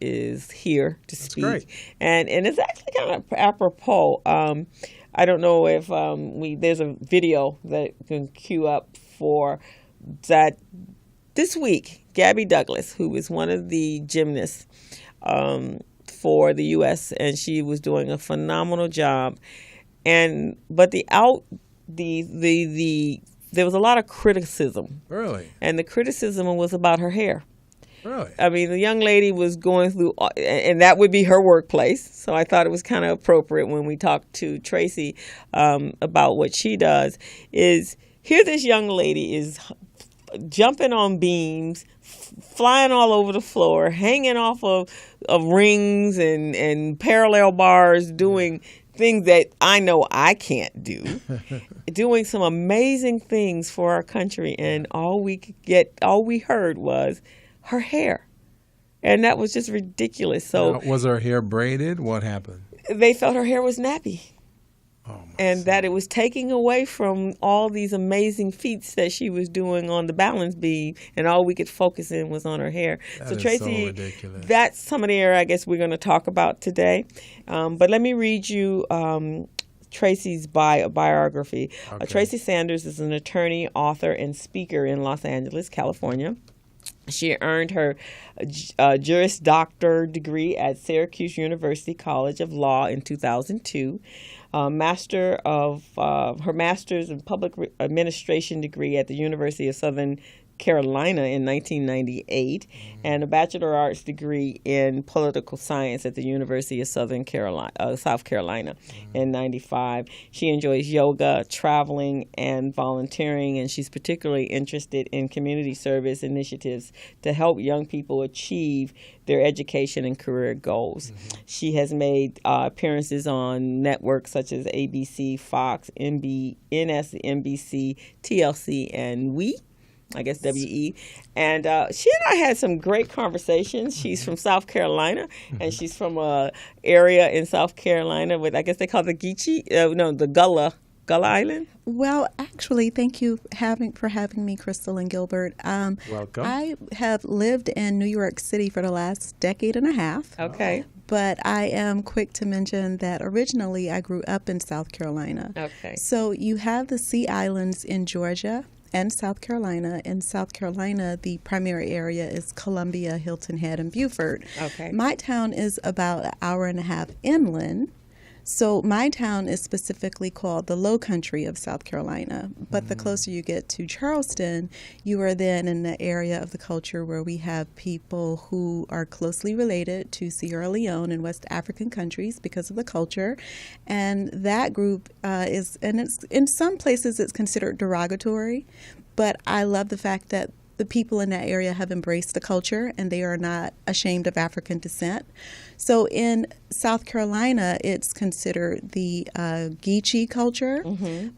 S2: is here to speak.
S1: Great.
S2: And it's actually kind of apropos. I don't know if there's a video that can queue up for that this week. Gabby Douglas, who is one of the gymnasts for the U.S., and she was doing a phenomenal job. But there was a lot of criticism.
S1: Really?
S2: And the criticism was about her hair.
S1: Really?
S2: I mean, the young lady was going through, and that would be her workplace. So I thought it was kind of appropriate when we talked to Tracy about what she does. Is here this young lady is jumping on beams, flying all over the floor, hanging off of rings and parallel bars, doing things that I know I can't do, doing some amazing things for our country, and all we heard was her hair, and that was just ridiculous. So
S1: was her hair braided? What happened?
S2: They felt her hair was nappy, and that it was taking away from all these amazing feats that she was doing on the balance beam, and all we could focus in was on her hair.
S1: That
S2: so
S1: is
S2: Tracy,
S1: so ridiculous.
S2: That's some of the area I guess we're going to talk about today. But let me read you Tracy's biography.
S1: Okay.
S2: Tracy Sanders is an attorney, author, and speaker in Los Angeles, California. She earned her Juris Doctor degree at Syracuse University College of Law in 2002. Her master's in public administration degree at the University of Southern Carolina in 1998, and a Bachelor of Arts degree in political science at the University of South Carolina in 95. She enjoys yoga, traveling, and volunteering, and she's particularly interested in community service initiatives to help young people achieve their education and career goals. She has made appearances on networks such as ABC, Fox, NBC, TLC, and WE. And she and I had some great conversations. She's from South Carolina, and she's from a area in South Carolina with, I guess they call the the Gullah Island.
S6: Well, actually, thank you for having me, Crystal and Gilbert.
S1: Welcome.
S6: I have lived in New York City for the last decade and a half.
S2: Okay.
S6: But I am quick to mention that originally I grew up in South Carolina.
S2: Okay.
S6: So you have the Sea Islands in Georgia and South Carolina. In South Carolina, the primary area is Columbia, Hilton Head, and Beaufort.
S2: Okay.
S6: My town is about an hour and a half inland. So my town is specifically called the Low Country of South Carolina. But the closer you get to Charleston, you are then in the area of the culture where we have people who are closely related to Sierra Leone and West African countries because of the culture. And that group is, and it's in some places it's considered derogatory, but I love the fact that the people in that area have embraced the culture and they are not ashamed of African descent. So in South Carolina, it's considered the Geechee culture.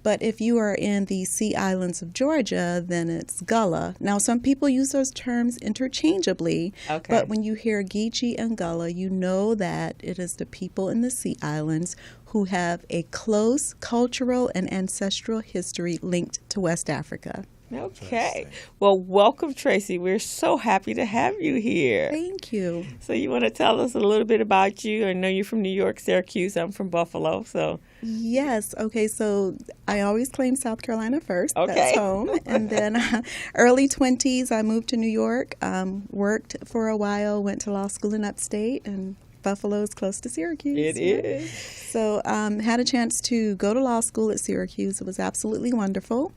S6: But if you are in the Sea Islands of Georgia, then it's Gullah. Now, some people use those terms interchangeably.
S2: Okay.
S6: But when you hear Geechee and Gullah, you know that it is the people in the Sea Islands who have a close cultural and ancestral history linked to West Africa.
S2: Okay. Well, welcome, Tracy. We're so happy to have you here.
S6: Thank you.
S2: So you want to tell us a little bit about you? I know you're from New York, Syracuse. I'm from Buffalo, so.
S6: Yes. Okay. So I always claim South Carolina first.
S2: Okay.
S6: That's home. And then early 20s, I moved to New York, worked for a while, went to law school in upstate, and Buffalo is close to Syracuse.
S2: It is.
S6: So had a chance to go to law school at Syracuse. It was absolutely wonderful.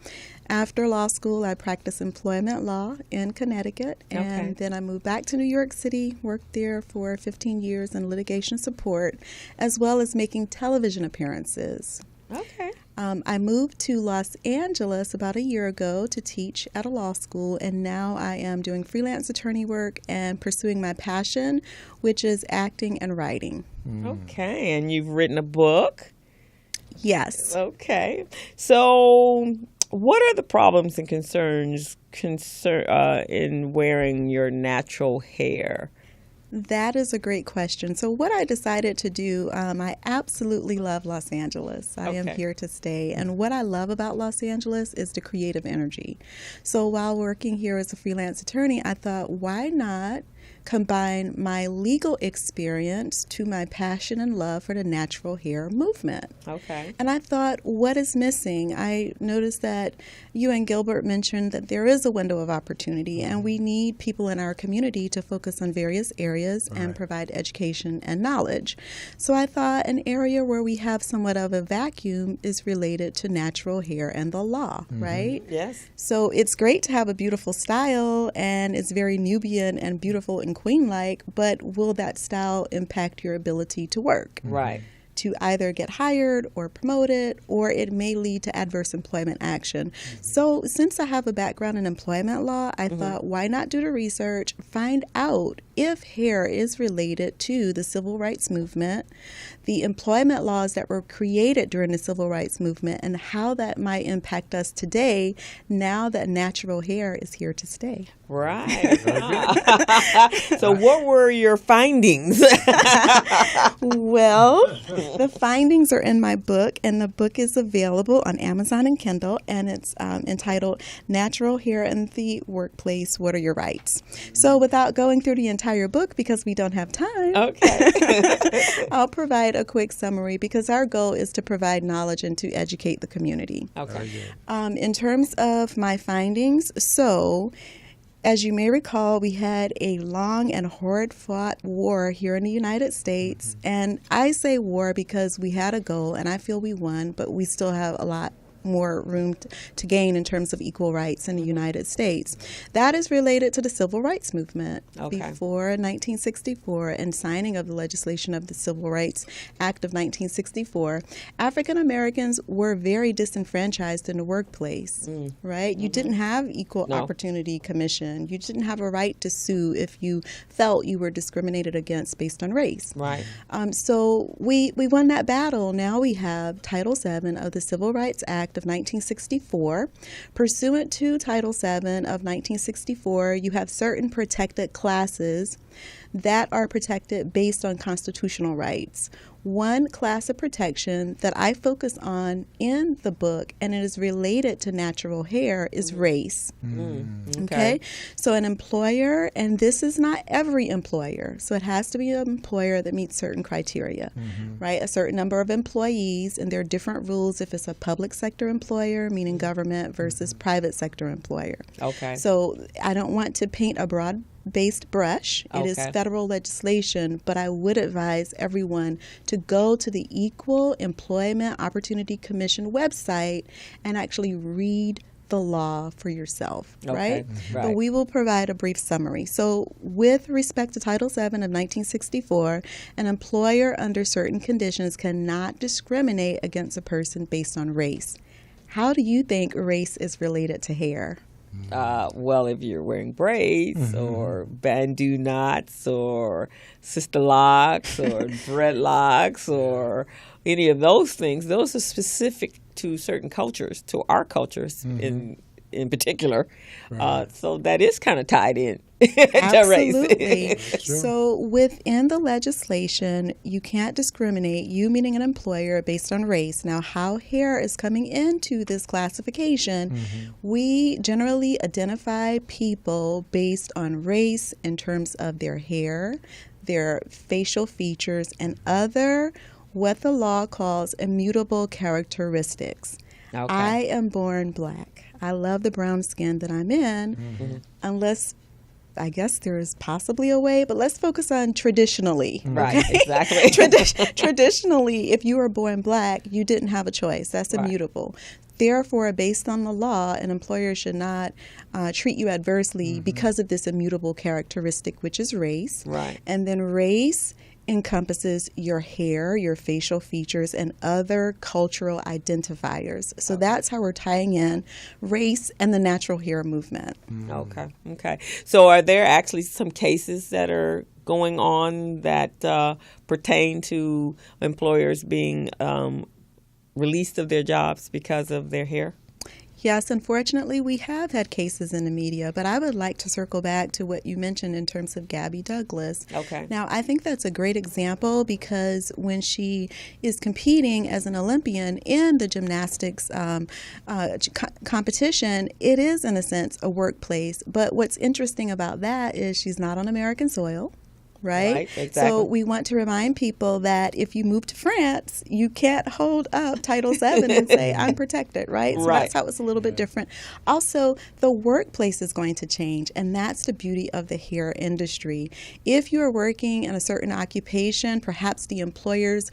S6: After law school, I practiced employment law in Connecticut, and then I moved back to New York City, worked there for 15 years in litigation support, as well as making television appearances.
S2: Okay.
S6: I moved to Los Angeles about a year ago to teach at a law school, and now I am doing freelance attorney work and pursuing my passion, which is acting and writing.
S2: Okay, and you've written a book?
S6: Yes.
S2: Okay. So what are the problems and concerns in wearing your natural hair?
S6: That is a great question. So what I decided to do, I absolutely love Los Angeles. I am here to stay. And what I love about Los Angeles is the creative energy. So while working here as a freelance attorney, I thought, why not combine my legal experience to my passion and love for the natural hair movement.
S2: Okay.
S6: And I thought, what is missing? I noticed that you and Gilbert mentioned that there is a window of opportunity, and we need people in our community to focus on various areas and provide education and knowledge. So I thought an area where we have somewhat of a vacuum is related to natural hair and the law, right?
S2: Yes.
S6: So it's great to have a beautiful style, and it's very Nubian and beautiful and queen-like, but will that style impact your ability to work?
S2: Right.
S6: To either get hired or promoted, or it may lead to adverse employment action. So since I have a background in employment law, I thought, why not do the research, find out if hair is related to the civil rights movement, the employment laws that were created during the civil rights movement, and how that might impact us today now that natural hair is here to stay.
S2: Right. So what were your findings?
S6: Well, the findings are in my book, and the book is available on Amazon and Kindle, and it's entitled Natural Hair in the Workplace, What Are Your Rights? So without going through the entire book, because we don't have time, I'll provide a quick summary, because our goal is to provide knowledge and to educate the community.
S2: Okay.
S6: In terms of my findings, so as you may recall, we had a long and hard-fought war here in the United States. And I say war because we had a goal, and I feel we won, but we still have a lot more room to gain in terms of equal rights in the United States. That is related to the civil rights movement. Before 1964 and signing of the legislation of the Civil Rights Act of 1964, African Americans were very disenfranchised in the workplace, right? You didn't have equal opportunity commission. You didn't have a right to sue if you felt you were discriminated against based on race.
S2: Right.
S6: So we won that battle. Now we have Title VII of the Civil Rights Act of 1964. Pursuant to Title VII of 1964, you have certain protected classes that are protected based on constitutional rights. One class of protection that I focus on in the book, and it is related to natural hair, is race. Okay? So an employer, and this is not every employer, so it has to be an employer that meets certain criteria, right? A certain number of employees, and there are different rules if it's a public sector employer, meaning government, versus private sector employer.
S2: Okay.
S6: So I don't want to paint a broad-based brush. It is federal legislation, but I would advise everyone to go to the Equal Employment Opportunity Commission website and actually read the law for yourself, right? But we will provide a brief summary. So with respect to Title VII of 1964, an employer under certain conditions cannot discriminate against a person based on race. How do you think race is related to hair?
S2: Well, if you're wearing braids or bandeau knots or sister locks or dreadlocks or any of those things, those are specific to certain cultures, to our cultures in particular. So that is kind of tied in.
S6: Absolutely. So within the legislation, you can't discriminate, you meaning an employer, based on race. Now, how hair is coming into this classification, we generally identify people based on race in terms of their hair, their facial features, and other what the law calls immutable characteristics. I am born black. I love the brown skin that I'm in, unless I guess there is possibly a way, but let's focus on traditionally.
S2: Right, exactly.
S6: Traditionally, if you were born black, you didn't have a choice. That's immutable. Therefore, based on the law, an employer should not treat you adversely because of this immutable characteristic, which is race.
S2: Right.
S6: And then race encompasses your hair, your facial features, and other cultural identifiers. So that's how we're tying in race and the natural hair movement.
S2: Okay. So are there actually some cases that are going on that pertain to employers being released of their jobs because of their hair?
S6: Yes, unfortunately, we have had cases in the media, but I would like to circle back to what you mentioned in terms of Gabby Douglas.
S2: Okay.
S6: Now, I think that's a great example because when she is competing as an Olympian in the gymnastics competition, it is, in a sense, a workplace. But what's interesting about that is she's not on American soil. Right?
S2: Exactly.
S6: So we want to remind people that if you move to France, you can't hold up Title VII and say, I'm protected, right? So that's how it's a little bit different. Also, the workplace is going to change, and that's the beauty of the hair industry. If you're working in a certain occupation, perhaps the employer's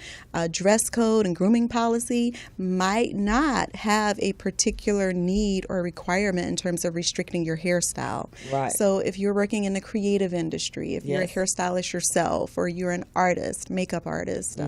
S6: dress code and grooming policy might not have a particular need or requirement in terms of restricting your hairstyle.
S2: Right.
S6: So if you're working in the creative industry, if you're a hairstylist yourself, or you're an artist, makeup artist.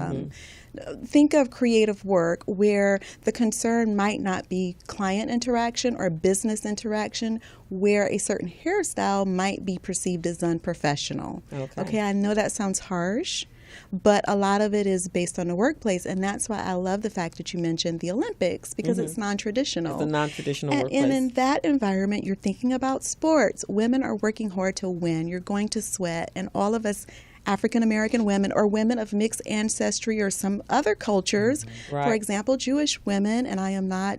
S6: Think of creative work where the concern might not be client interaction or business interaction, where a certain hairstyle might be perceived as unprofessional. Okay, I know that sounds harsh, but a lot of it is based on the workplace, and that's why I love the fact that you mentioned the Olympics, because it's non-traditional.
S2: It's a non-traditional workplace.
S6: And in that environment, you're thinking about sports. Women are working hard to win. You're going to sweat, and all of us African-American women or women of mixed ancestry or some other cultures, for example, Jewish women, and I am not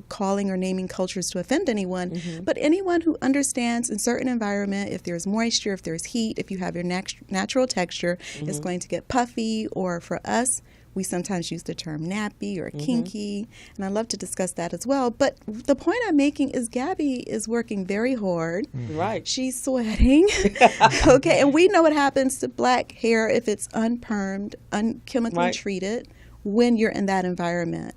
S6: calling or naming cultures to offend anyone, but anyone who understands in certain environment, if there's moisture, if there's heat, if you have your natural texture, it's going to get puffy, or for us, we sometimes use the term nappy or kinky, and I love to discuss that as well. But the point I'm making is Gabby is working very hard.
S2: Right.
S6: She's sweating. Okay, and we know what happens to black hair if it's unpermed, unchemically treated when you're in that environment.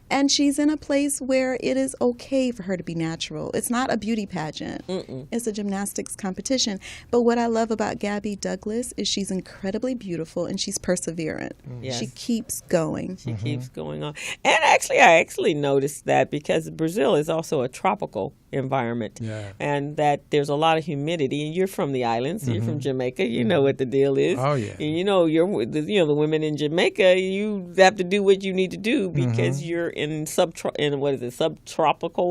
S6: And she's in a place where it is okay for her to be natural. It's not a beauty pageant. It's a gymnastics competition. But what I love about Gabby Douglas is she's incredibly beautiful and she's perseverant. She keeps going.
S2: She keeps going on. And I actually noticed that because Brazil is also a tropical environment, and that there's a lot of humidity. And you're from the islands. You're from Jamaica. You know what the deal is.
S1: Oh yeah.
S2: And the women in Jamaica, you have to do what you need to do because you're in subtropical,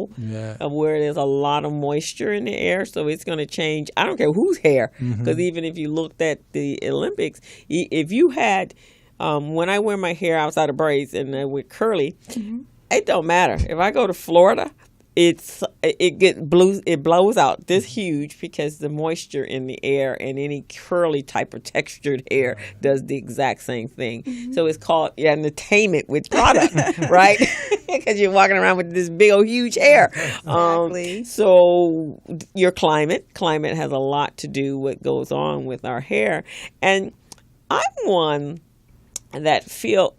S2: where there's a lot of moisture in the air, so it's going to change. I don't care whose hair, because even if you looked at the Olympics, if you had, when I wear my hair outside of braids and with curly, it don't matter. If I go to Florida, it blows out this huge because the moisture in the air, and any curly type of textured hair does the exact same thing. So it's called entertainment with product, right? Because you're walking around with this big old huge hair.
S6: Exactly.
S2: So your climate has a lot to do with what goes on with our hair. And I'm one that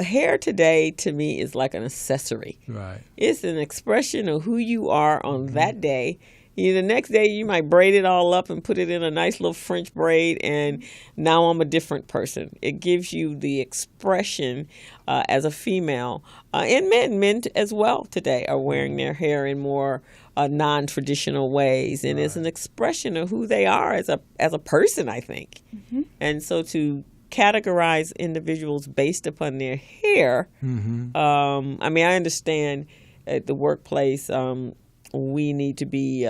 S2: hair today to me is like an accessory.
S1: Right.
S2: It's an expression of who you are on that day. The next day you might braid it all up and put it in a nice little French braid, and now I'm a different person. It gives you the expression as a female. And men as well today are wearing their hair in more non-traditional ways, and it's an expression of who they are as a person, I think. And so to categorize individuals based upon their hair. I mean, I understand at the workplace we need to be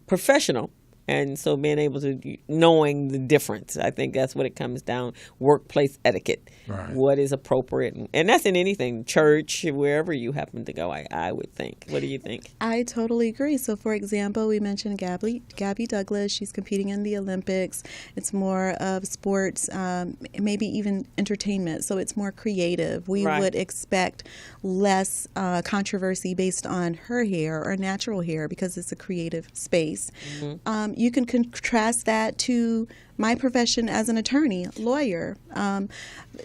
S2: professional. And so being able to, knowing the difference, I think that's what it comes down, workplace etiquette, what is appropriate. And that's in anything, church, wherever you happen to go, I would think. What do you think?
S6: I totally agree. So, for example, we mentioned Gabby Douglas. She's competing in the Olympics. It's more of sports, maybe even entertainment. So it's more creative. We would expect less controversy based on her hair or natural hair because it's a creative space. You can contrast that to my profession as an attorney, lawyer.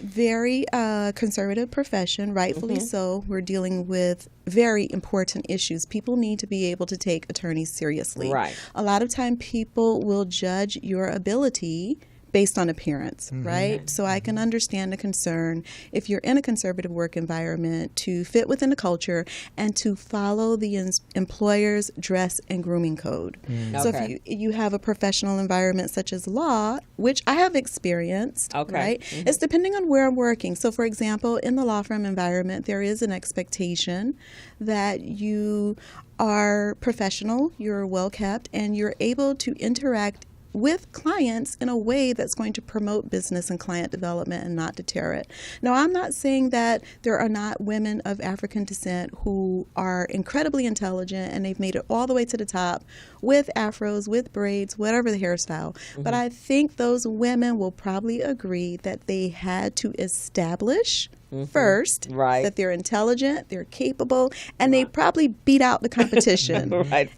S6: Very conservative profession, rightfully so. We're dealing with very important issues. People need to be able to take attorneys seriously. A lot of time people will judge your ability based on appearance, right? So I can understand the concern if you're in a conservative work environment to fit within the culture and to follow the employer's dress and grooming code. So if you have a professional environment such as law, which I have experienced, right? It's depending on where I'm working. So for example, in the law firm environment, there is an expectation that you are professional, you're well kept, and you're able to interact with clients in a way that's going to promote business and client development and not deter it. Now, I'm not saying that there are not women of African descent who are incredibly intelligent and they've made it all the way to the top with afros, with braids, whatever the hairstyle. But I think those women will probably agree that they had to establish first that they're intelligent, they're capable, and they probably beat out the competition.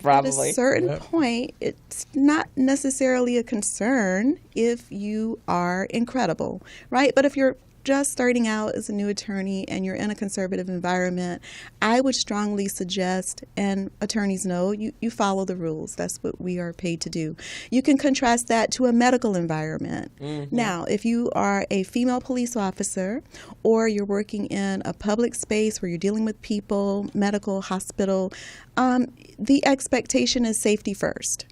S2: Probably.
S6: At a certain point, it's not necessarily a concern if you are incredible, right? But if you're just starting out as a new attorney and you're in a conservative environment, I would strongly suggest, and attorneys know, you follow the rules. That's what we are paid to do. You can contrast that to a medical environment. Now, if you are a female police officer or you're working in a public space where you're dealing with people, medical, hospital, the expectation is safety first.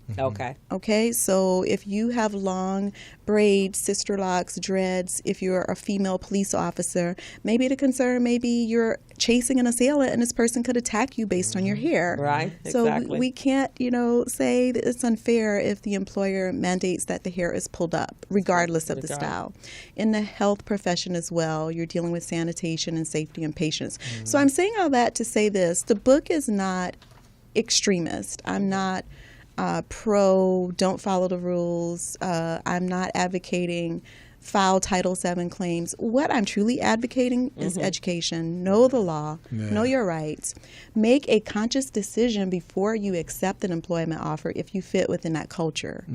S6: Okay, so if you have long braids, sister locks, dreads, if you're a female police officer, maybe the concern, maybe you're chasing an assailant and this person could attack you based on your hair. So we can't, say that it's unfair if the employer mandates that the hair is pulled up, regardless of the style. In the health profession as well, you're dealing with sanitation and safety and patients. So I'm saying all that to say this: the book is not extremist. I'm not pro don't follow the rules. I'm not advocating file Title VII claims. What I'm truly advocating is education. Know the law. Know your rights. Make a conscious decision before you accept an employment offer if you fit within that culture.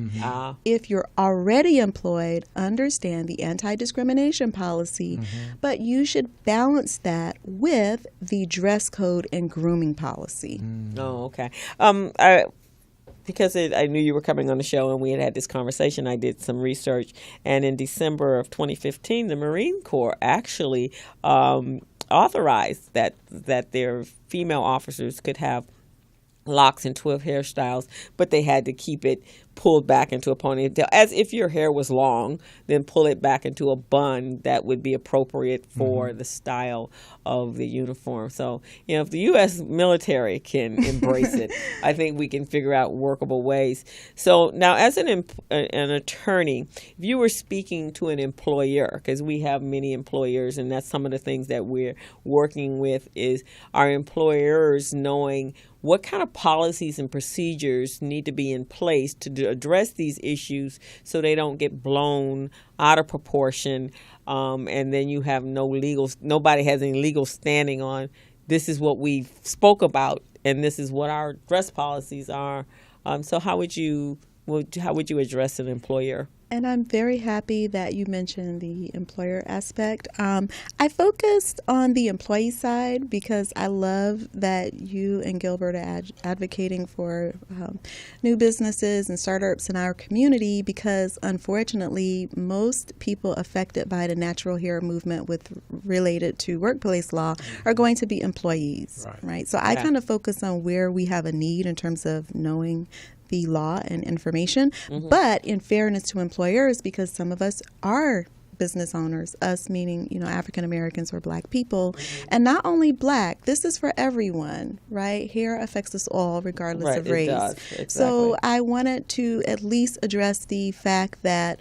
S6: If you're already employed, understand the anti-discrimination policy, but you should balance that with the dress code and grooming policy.
S2: Because I knew you were coming on the show and we had this conversation, I did some research. And in December of 2015, the Marine Corps actually authorized that their female officers could have locks and 12 hairstyles, but they had to keep it pulled back into a ponytail. As if your hair was long, then pull it back into a bun that would be appropriate for the style of the uniform. So, if the U.S. military can embrace it, I think we can figure out workable ways. So now, as an attorney, if you were speaking to an employer, because we have many employers, and that's some of the things that we're working with, is our employers knowing what kind of policies and procedures need to be in place to address these issues so they don't get blown out of proportion, and then you have nobody has any legal standing on this is what we spoke about and this is what our dress policies are. So how would you address an employer?
S6: And I'm very happy that you mentioned the employer aspect. I focused on the employee side because I love that you and Gilbert are advocating for new businesses and startups in our community, because unfortunately most people affected by the natural hair movement related to workplace law are going to be employees, right? So I kind of focus on where we have a need in terms of knowing the law and information, but in fairness to employers, because some of us are business owners, us meaning, African Americans or Black people, and not only Black, this is for everyone, right? Hair affects us all regardless of race.
S2: It does. Exactly.
S6: So I wanted to at least address the fact that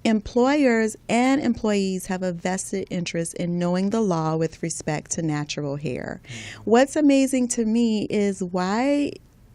S6: employers and employees have a vested interest in knowing the law with respect to natural hair. What's amazing to me is why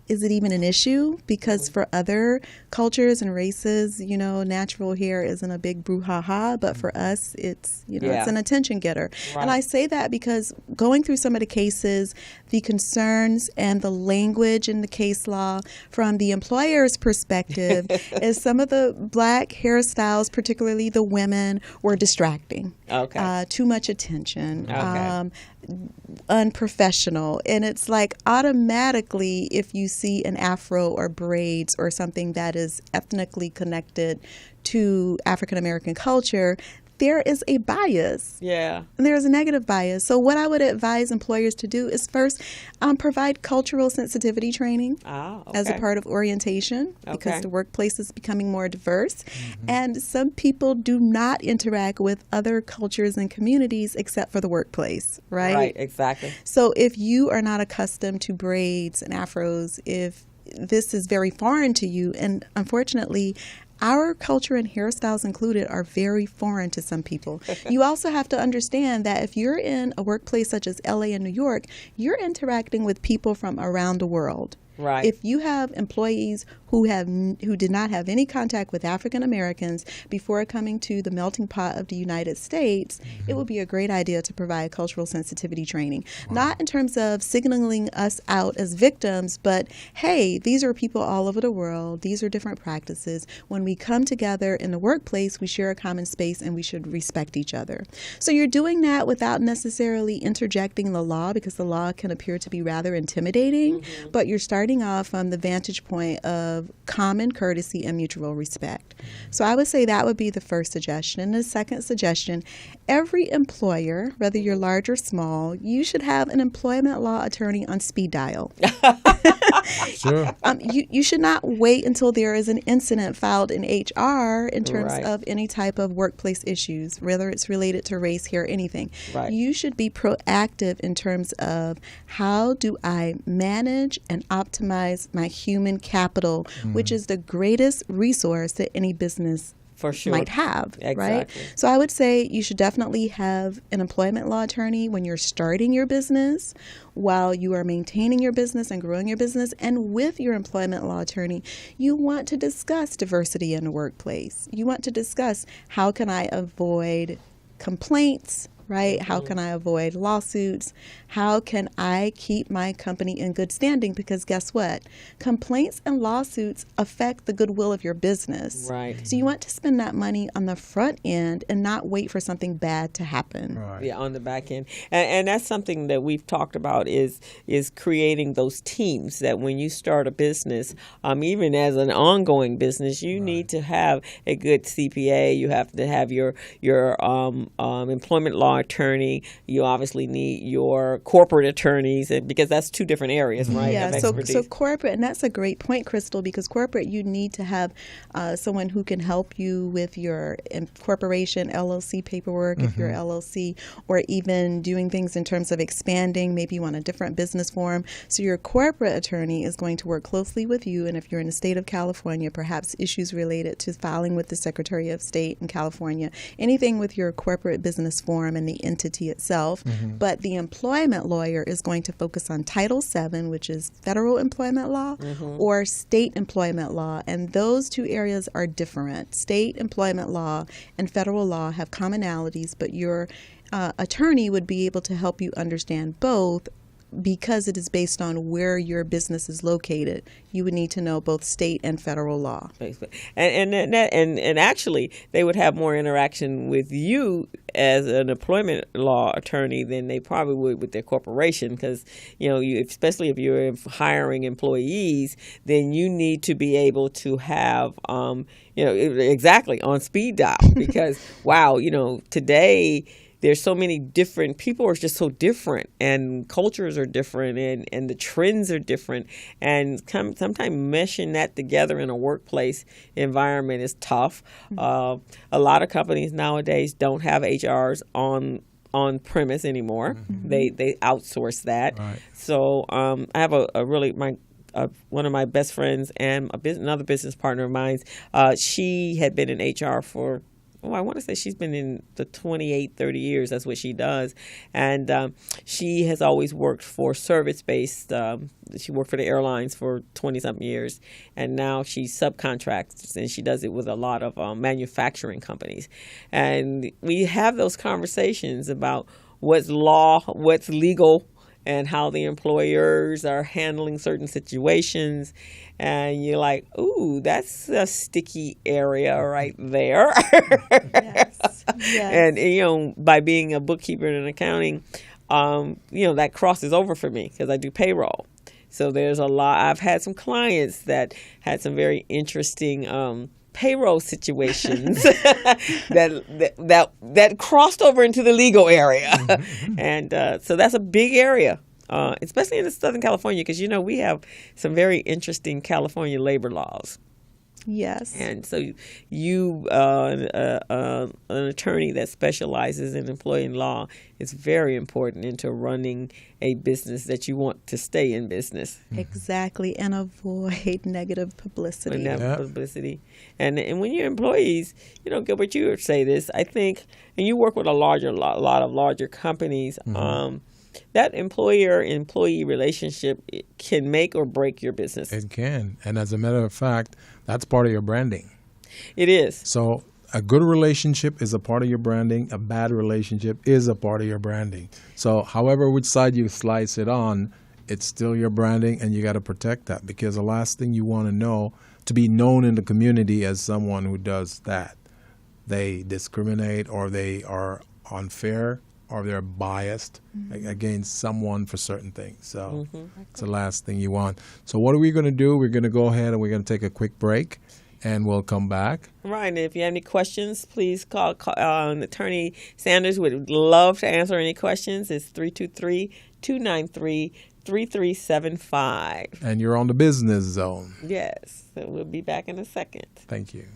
S6: is it even an issue? Because for other cultures and races, natural hair isn't a big brouhaha, but for us, it's, it's an attention getter. And I say that because going through some of the cases, the concerns and the language in the case law from the employer's perspective is some of the Black hairstyles, particularly the women, were distracting. Too much attention. Unprofessional. And it's like automatically, if you see an afro or braids or something that is ethnically connected to African American culture, there is a bias.
S2: Yeah.
S6: And there is a negative bias. So what I would advise employers to do is first provide cultural sensitivity training as a part of orientation, because the workplace is becoming more diverse. And some people do not interact with other cultures and communities except for the workplace, right?
S2: Right, exactly.
S6: So if you are not accustomed to braids and afros, if this is very foreign to you, and unfortunately, our culture and hairstyles included are very foreign to some people. You also have to understand that if you're in a workplace such as LA and New York, you're interacting with people from around the world.
S2: Right.
S6: If you have employees who did not have any contact with African Americans before coming to the melting pot of the United States, it would be a great idea to provide cultural sensitivity training. Not in terms of signaling us out as victims, but hey, these are people all over the world. These are different practices. When we come together in the workplace, we share a common space and we should respect each other. So you're doing that without necessarily interjecting the law, because the law can appear to be rather intimidating, but you're starting off from the vantage point of common courtesy and mutual respect. So I would say that would be the first suggestion. And the second suggestion, every employer, whether you're large or small, you should have an employment law attorney on speed dial.
S1: Sure.
S6: You should not wait until there is an incident filed in HR in terms of any type of workplace issues, whether it's related to race, hair, anything.
S2: Right.
S6: You should be proactive in terms of how do I manage and optimize my human capital, which is the greatest resource that any business might have, right? So I would say you should definitely have an employment law attorney when you're starting your business, while you are maintaining your business and growing your business. And with your employment law attorney, you want to discuss diversity in the workplace. You want to discuss, how can I avoid complaints, right? How can I avoid lawsuits? How can I keep my company in good standing? Because guess what? Complaints and lawsuits affect the goodwill of your business.
S2: Right.
S6: So you want to spend that money on the front end and not wait for something bad to happen.
S1: Right.
S2: Yeah, on the back end. And that's something that we've talked about is creating those teams that when you start a business, even as an ongoing business, you need to have a good CPA. You have to have your employment law attorney. You obviously need your corporate attorneys, because that's two different areas, right?
S6: Yeah, so corporate, and that's a great point, Crystal, because corporate, you need to have someone who can help you with your corporation, LLC paperwork, if you're LLC, or even doing things in terms of expanding. Maybe you want a different business form. So your corporate attorney is going to work closely with you, and if you're in the state of California, perhaps issues related to filing with the Secretary of State in California, anything with your corporate business form and the entity itself. But the employment lawyer is going to focus on Title VII, which is federal employment law, or state employment law. And those two areas are different. State employment law and federal law have commonalities, but your attorney would be able to help you understand both, because it is based on where your business is located. You would need to know both state and federal law.
S2: And actually, they would have more interaction with you as an employment law attorney than they probably would with their corporation, because especially if you're hiring employees, then you need to be able to have exactly on speed dial, because today there's so many different people are just so different, and cultures are different, and the trends are different, and sometimes meshing that together in a workplace environment is tough. A lot of companies nowadays don't have HRs on premise anymore. They outsource that. Right. So I have one of my best friends and another business partner of mine. She had been in HR for, I want to say she's been in the 28, 30 years. That's what she does. And she has always worked for service-based. She worked for the airlines for 20-something years. And now she subcontracts, and she does it with a lot of manufacturing companies. And we have those conversations about what's law, what's legal, and how the employers are handling certain situations. And you're like, ooh, that's a sticky area right there. Yes. And, by being a bookkeeper and accounting, that crosses over for me because I do payroll. So there's a lot. I've had some clients that had some very interesting payroll situations that crossed over into the legal area. And so that's a big area, especially in Southern California, because, we have some very interesting California labor laws.
S6: Yes.
S2: And so you, an attorney that specializes in employee law, is very important into running a business that you want to stay in business.
S6: Exactly, and avoid negative publicity.
S2: Publicity. And when you're employees, Gilbert, you would say this, I think, and you work with a lot of larger companies, that employer-employee relationship can make or break your business.
S1: It can. And as a matter of fact, that's part of your branding.
S2: It is.
S1: So a good relationship is a part of your branding. A bad relationship is a part of your branding. So however which side you slice it on, it's still your branding, and you got to protect that, because the last thing you want to be known in the community as someone who does that. They discriminate, or they are unfair, or they're biased against someone for certain things. So it's the last thing you want. So what are we going to do? We're going to go ahead and we're going to take a quick break, and we'll come back.
S2: Right. And if you have any questions, please call Attorney Sanders. Would love to answer any questions. It's 323-293-3375.
S1: And you're on the Business Zone.
S2: Yes. So we'll be back in a second.
S1: Thank you.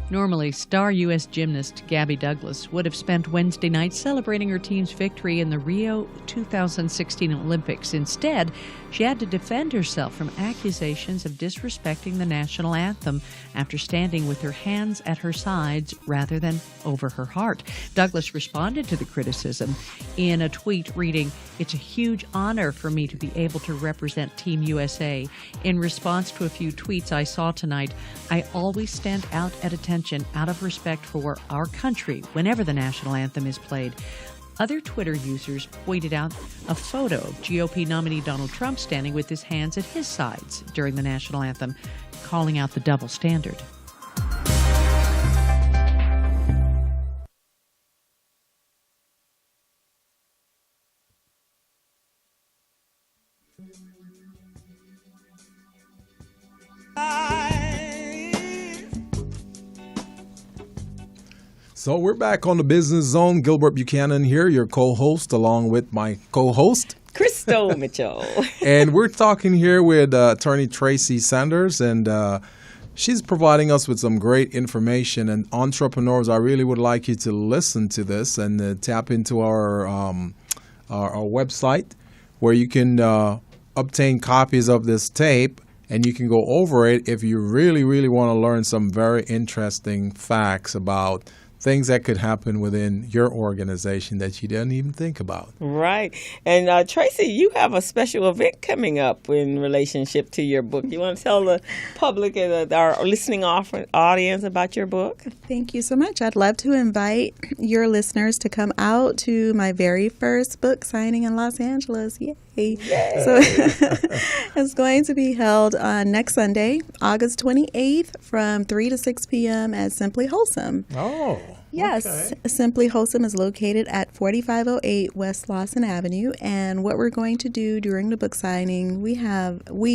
S7: Normally, star U.S. gymnast Gabby Douglas would have spent Wednesday night celebrating her team's victory in the Rio 2016 Olympics. Instead, she had to defend herself from accusations of disrespecting the national anthem after standing with her hands at her sides rather than over her heart. Douglas responded to the criticism in a tweet reading, "It's a huge honor for me to be able to represent Team USA. In response to a few tweets I saw tonight, I always stand out at attention out of respect for our country whenever the national anthem is played." Other Twitter users pointed out a photo of GOP nominee Donald Trump standing with his hands at his sides during the national anthem, calling out the double standard.
S1: So we're back on the Business Zone. Gilbert Buchanan here, your co-host, along with my co-host,
S2: Crystal Mitchell.
S1: And we're talking here with attorney Tracy Sanders, and she's providing us with some great information. And entrepreneurs, I really would like you to listen to this and tap into our website, where you can obtain copies of this tape, and you can go over it if you really, really want to learn some very interesting facts about things that could happen within your organization that you didn't even think about.
S2: Right. And Tracy, you have a special event coming up in relationship to your book. You want to tell the public and our listening audience about your book?
S6: Thank you so much. I'd love to invite your listeners to come out to my very first book signing in Los Angeles. Yay. So it's going to be held on next Sunday, August 28th from 3 to 6 p.m. at Simply Wholesome.
S1: Oh.
S6: Yes.
S1: Okay.
S6: Simply Wholesome is located at 4508 West Lawson Avenue. And what we're going to do during the book signing, we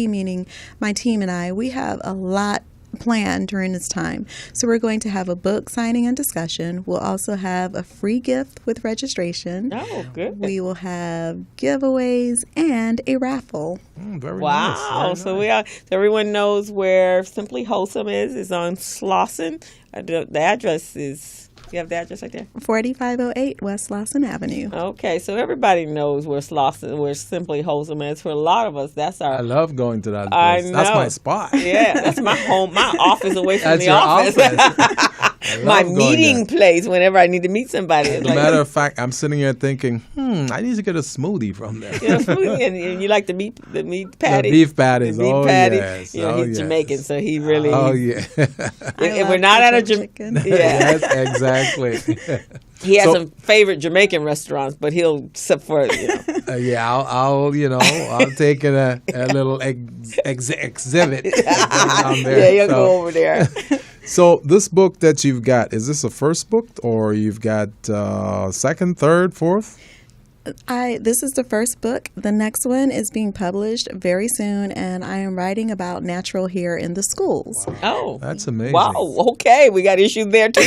S6: meaning my team and I, we have a lot planned during this time. So we're going to have a book signing and discussion. We'll also have a free gift with registration.
S2: Oh, good.
S6: We will have giveaways and a raffle.
S1: Very
S2: wow.
S1: nice. Very
S2: So
S1: nice.
S2: everyone knows where Simply Wholesome is on Slauson. The address is... You have the address right there?
S6: 4508 West Lawson Avenue.
S2: Okay, so everybody knows where Simply Wholesome is. For a lot of us, that's our...
S1: I love going to that
S2: I
S1: place.
S2: know.
S1: That's my spot.
S2: Yeah, that's my home, my office away from
S1: That's
S2: the
S1: your
S2: office. My
S1: going
S2: meeting
S1: there.
S2: place whenever I need to meet somebody.
S1: As a matter of fact, I'm sitting here thinking, I need to get a smoothie from there.
S2: And you like the meat patties.
S1: The beef patties.
S2: The beef
S1: Oh,
S2: patty.
S1: yes.
S2: You know,
S1: Oh,
S2: he's
S1: yes.
S2: Jamaican, so he really...
S1: Oh, yeah.
S2: If we're not at a
S6: chicken.
S2: Yeah.
S1: Yes, exactly.
S2: He has
S1: So-
S2: some favorite Jamaican restaurants, but he'll except for
S1: Yeah, I'll take a little exhibit down there.
S2: Yeah, you'll go over there.
S1: So this book that you've got, is this a first book, or you've got second, third, fourth?
S6: This is the first book. The next one is being published very soon, and I am writing about natural hair in the schools.
S1: Wow.
S2: Oh,
S1: that's amazing.
S2: Wow. Okay, we got issues there too.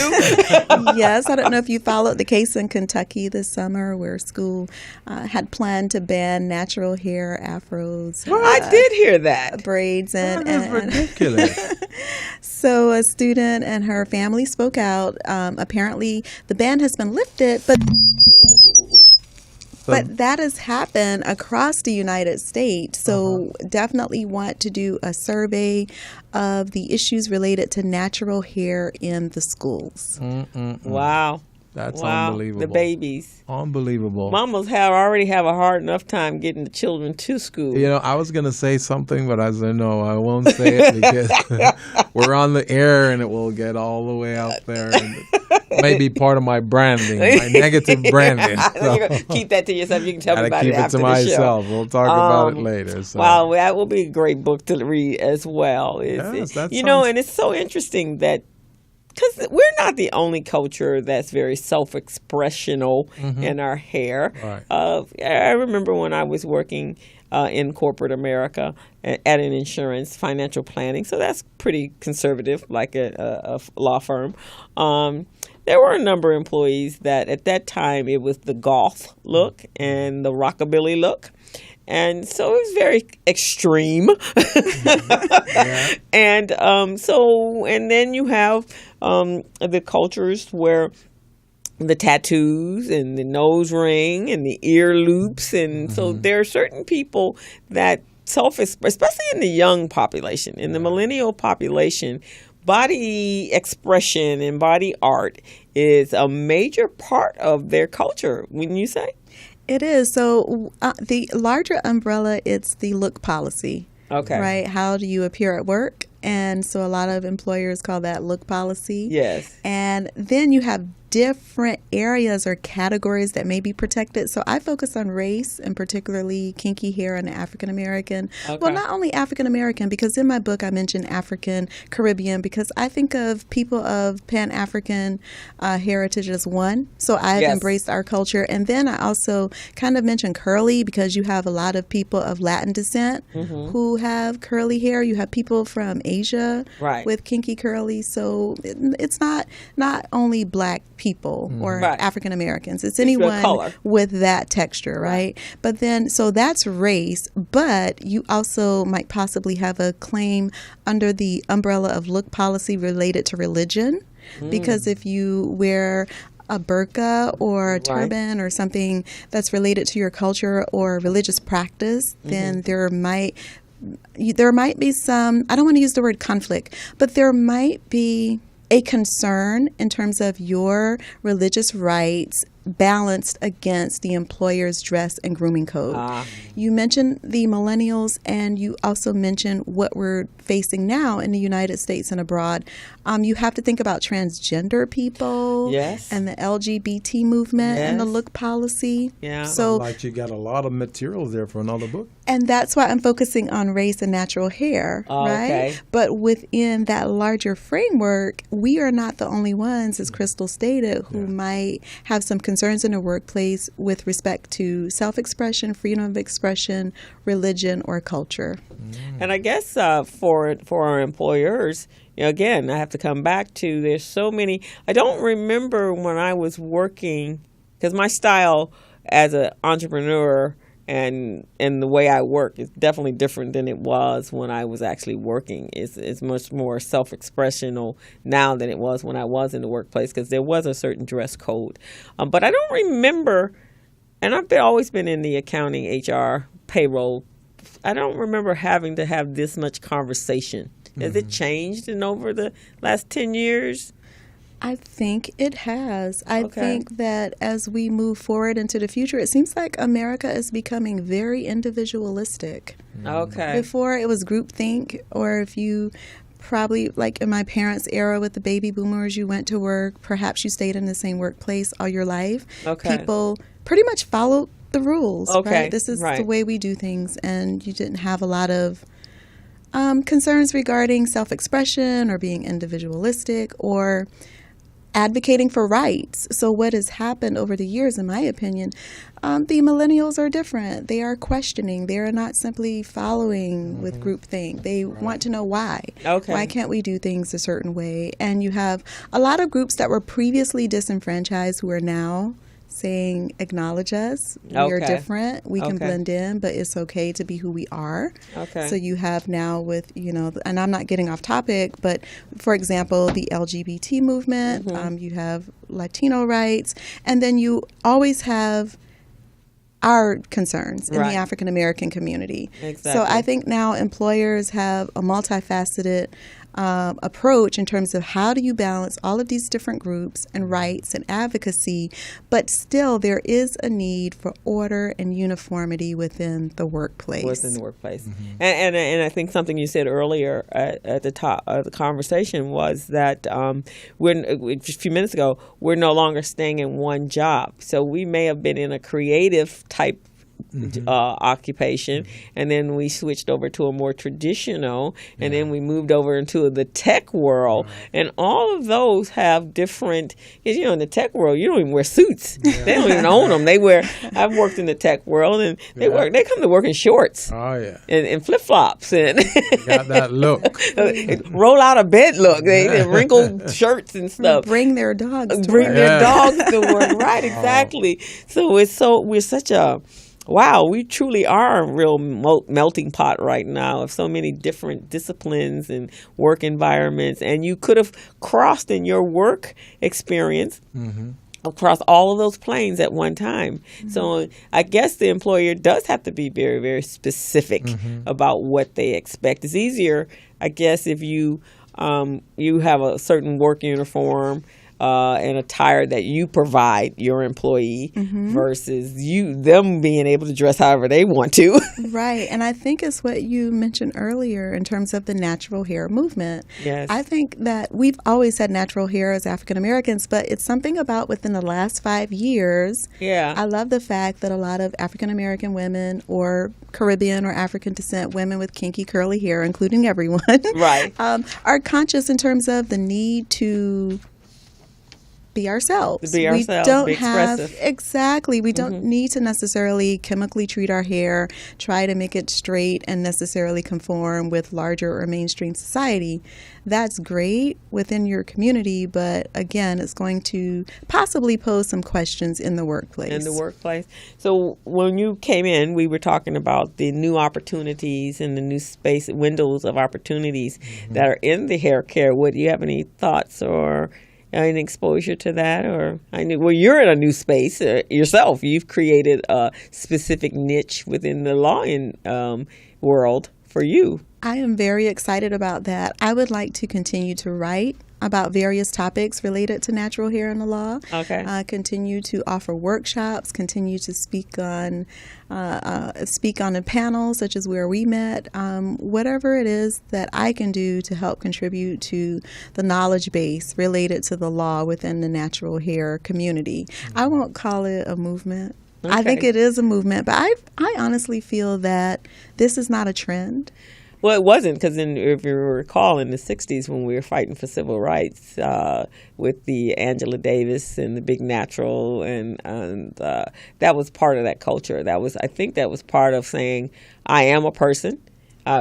S6: Yes, I don't know if you followed the case in Kentucky this summer where school had planned to ban natural hair, afros.
S2: I did hear that.
S6: Braids and
S1: ridiculous.
S6: So a student and her family spoke out. Apparently, the ban has been lifted, but that has happened across the United States. So definitely want to do a survey of the issues related to natural hair in the schools.
S2: Wow.
S1: That's
S2: wow.
S1: unbelievable.
S2: The babies.
S1: Unbelievable.
S2: Mamas already have a hard enough time getting the children to school.
S1: You know, I was going to say something, but I said, no, I won't say it because we're on the air and it will get all the way out there. And it may be part of my branding, my negative branding. So.
S2: Keep that to yourself. You can tell me about it after
S1: keep it to
S2: the
S1: myself.
S2: show.
S1: We'll talk about it later. So.
S2: Wow, that will be a great book to read as well. And it's so interesting that because we're not the only culture that's very self-expressional in our hair.
S1: Right.
S2: I remember when I was working in corporate America at an insurance financial planning, so that's pretty conservative, like a law firm. There were a number of employees that at that time it was the goth look and the rockabilly look. And so it was very extreme.
S1: Yeah.
S2: And then you have the cultures where the tattoos and the nose ring and the ear loops. And so there are certain people that especially in the young population, in the millennial population, body expression and body art is a major part of their culture, wouldn't you say?
S6: It is. So the larger umbrella, it's the look policy.
S2: Okay.
S6: Right? How do you appear at work? And so a lot of employers call that look policy.
S2: Yes.
S6: And then you have different areas or categories that may be protected. So I focus on race and particularly kinky hair and African American.
S2: Okay.
S6: Well, not only African American, because in my book I mention African Caribbean because I think of people of Pan-African heritage as one. So I've embraced our culture. And then I also kind of mention curly because you have a lot of people of Latin descent who have curly hair. You have people from Asia with kinky curly. So it's not only black people or African Americans. It's anyone with that texture, right? But then, so that's race, but you also might possibly have a claim under the umbrella of look policy related to religion, because if you wear a burqa or a turban or something that's related to your culture or religious practice, then there might be some, I don't want to use the word conflict, but there might be a concern in terms of your religious rights balanced against the employer's dress and grooming code. You mentioned the millennials, and you also mentioned what we're facing now in the United States and abroad. You have to think about transgender people and the LGBT movement and the look policy. So
S1: like you got a lot of materials there for another book.
S6: And that's why I'm focusing on race and natural hair, right?
S2: Okay.
S6: But within that larger framework, we are not the only ones, as Crystal stated, who might have some concerns in the workplace with respect to self-expression, freedom of expression, religion, or culture.
S2: And I guess for our employers, again, I have to come back to there's so many. I don't remember when I was working, because my style as an entrepreneur and the way I work is definitely different than it was when I was actually working. It's much more self-expressional now than it was when I was in the workplace, because there was a certain dress code. But I don't remember, and I've always been in the accounting, HR, payroll. I don't remember having to have this much conversation. Has it changed over the last 10 years?
S6: I think it has. I think that as we move forward into the future, it seems like America is becoming very individualistic. Before it was groupthink, or if you probably, like in my parents' era with the baby boomers, you went to work, perhaps you stayed in the same workplace all your life. People pretty much followed the rules, right? This is the way we do things, and you didn't have a lot of concerns regarding self-expression or being individualistic or advocating for rights. So what has happened over the years, in my opinion, the millennials are different. They are questioning. They are not simply following with groupthink. They want to know why.
S2: Okay.
S6: Why can't we do things a certain way? And you have a lot of groups that were previously disenfranchised who are now saying, acknowledge us. We are different. We can blend in, but it's okay to be who we are.
S2: Okay.
S6: So you have now with, and I'm not getting off topic, but for example, the LGBT movement, you have Latino rights, and then you always have our concerns in the African American community.
S2: Exactly.
S6: So I think now employers have a multifaceted approach in terms of how do you balance all of these different groups and rights and advocacy, but still there is a need for order and uniformity within the workplace.
S2: And I think something you said earlier at the top of the conversation was that a few minutes ago, we're no longer staying in one job. So we may have been in a creative type occupation, and then we switched over to a more traditional, and then we moved over into the tech world, and all of those have different, in the tech world you don't even wear suits. They don't even own them. I've worked in the tech world, and they come to work in shorts and flip-flops and
S1: got that look.
S2: Roll out of bed look. They wrinkled shirts and stuff.
S6: Bring their dogs to
S2: work. Their dogs to work. Right, exactly. So we're such a wow, we truly are a real melting pot right now of so many different disciplines and work environments. And you could have crossed in your work experience across all of those planes at one time. So I guess the employer does have to be very, very specific about what they expect. It's easier, I guess, if you have a certain work uniform and attire that you provide your employee versus them being able to dress however they want to.
S6: Right. And I think it's what you mentioned earlier in terms of the natural hair movement.
S2: Yes.
S6: I think that we've always had natural hair as African Americans, but it's something about within the last 5 years.
S2: Yeah.
S6: I love the fact that a lot of African American women or Caribbean or African descent women with kinky curly hair, including everyone,
S2: right,
S6: are conscious in terms of the need to be ourselves.
S2: Be expressive.
S6: Exactly. We don't need to necessarily chemically treat our hair, try to make it straight and necessarily conform with larger or mainstream society. That's great within your community, but again, it's going to possibly pose some questions in the workplace.
S2: So when you came in, we were talking about the new opportunities and the new space windows of opportunities that are in the hair care. Do you have any thoughts or any exposure to that? You're in a new space yourself. You've created a specific niche within the law world for you.
S6: I am very excited about that. I would like to continue to write about various topics related to natural hair in the law.
S2: Okay.
S6: Continue to offer workshops, continue to speak on a panel such as where we met, whatever it is that I can do to help contribute to the knowledge base related to the law within the natural hair community. I won't call it a movement.
S2: Okay.
S6: I think it is a movement, but I honestly feel that this is not a trend.
S2: Well, it wasn't, because if you recall, in the 60s when we were fighting for civil rights with the Angela Davis and the Big Natural, and that was part of that culture. I think that was part of saying, I am a person.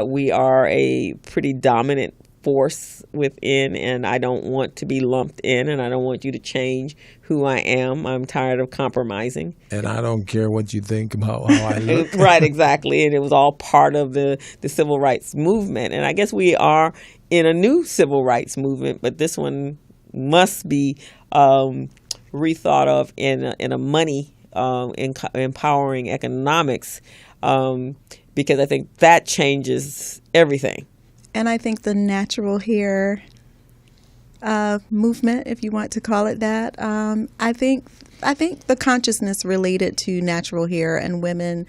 S2: We are a pretty dominant force within, and I don't want to be lumped in, and I don't want you to change who I am. I'm tired of compromising.
S1: And I don't care what you think about how I look.
S2: Right, exactly. And it was all part of the civil rights movement. And I guess we are in a new civil rights movement, but this one must be rethought of in a money empowering economics, because I think that changes everything.
S6: And I think the natural hair movement, if you want to call it that, I think the consciousness related to natural hair and women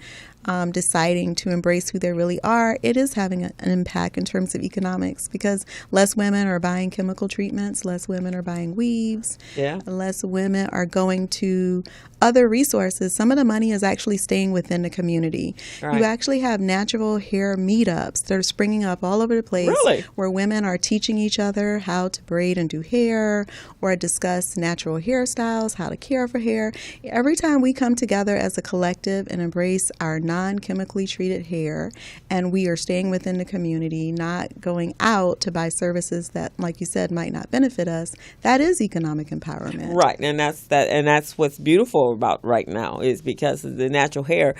S6: deciding to embrace who they really are, it is having an impact in terms of economics, because less women are buying chemical treatments, less women are buying weaves, less women are going to other resources, some of the money is actually staying within the community.
S2: Right.
S6: You actually have natural hair meetups that are springing up all over the place,
S2: Really?
S6: where women are teaching each other how to braid and do hair, or discuss natural hairstyles, how to care for hair. Every time we come together as a collective and embrace our non-chemically treated hair, and we are staying within the community, not going out to buy services that, like you said, might not benefit us, that is economic empowerment.
S2: Right, and that's what's beautiful about right now, is because of the natural hair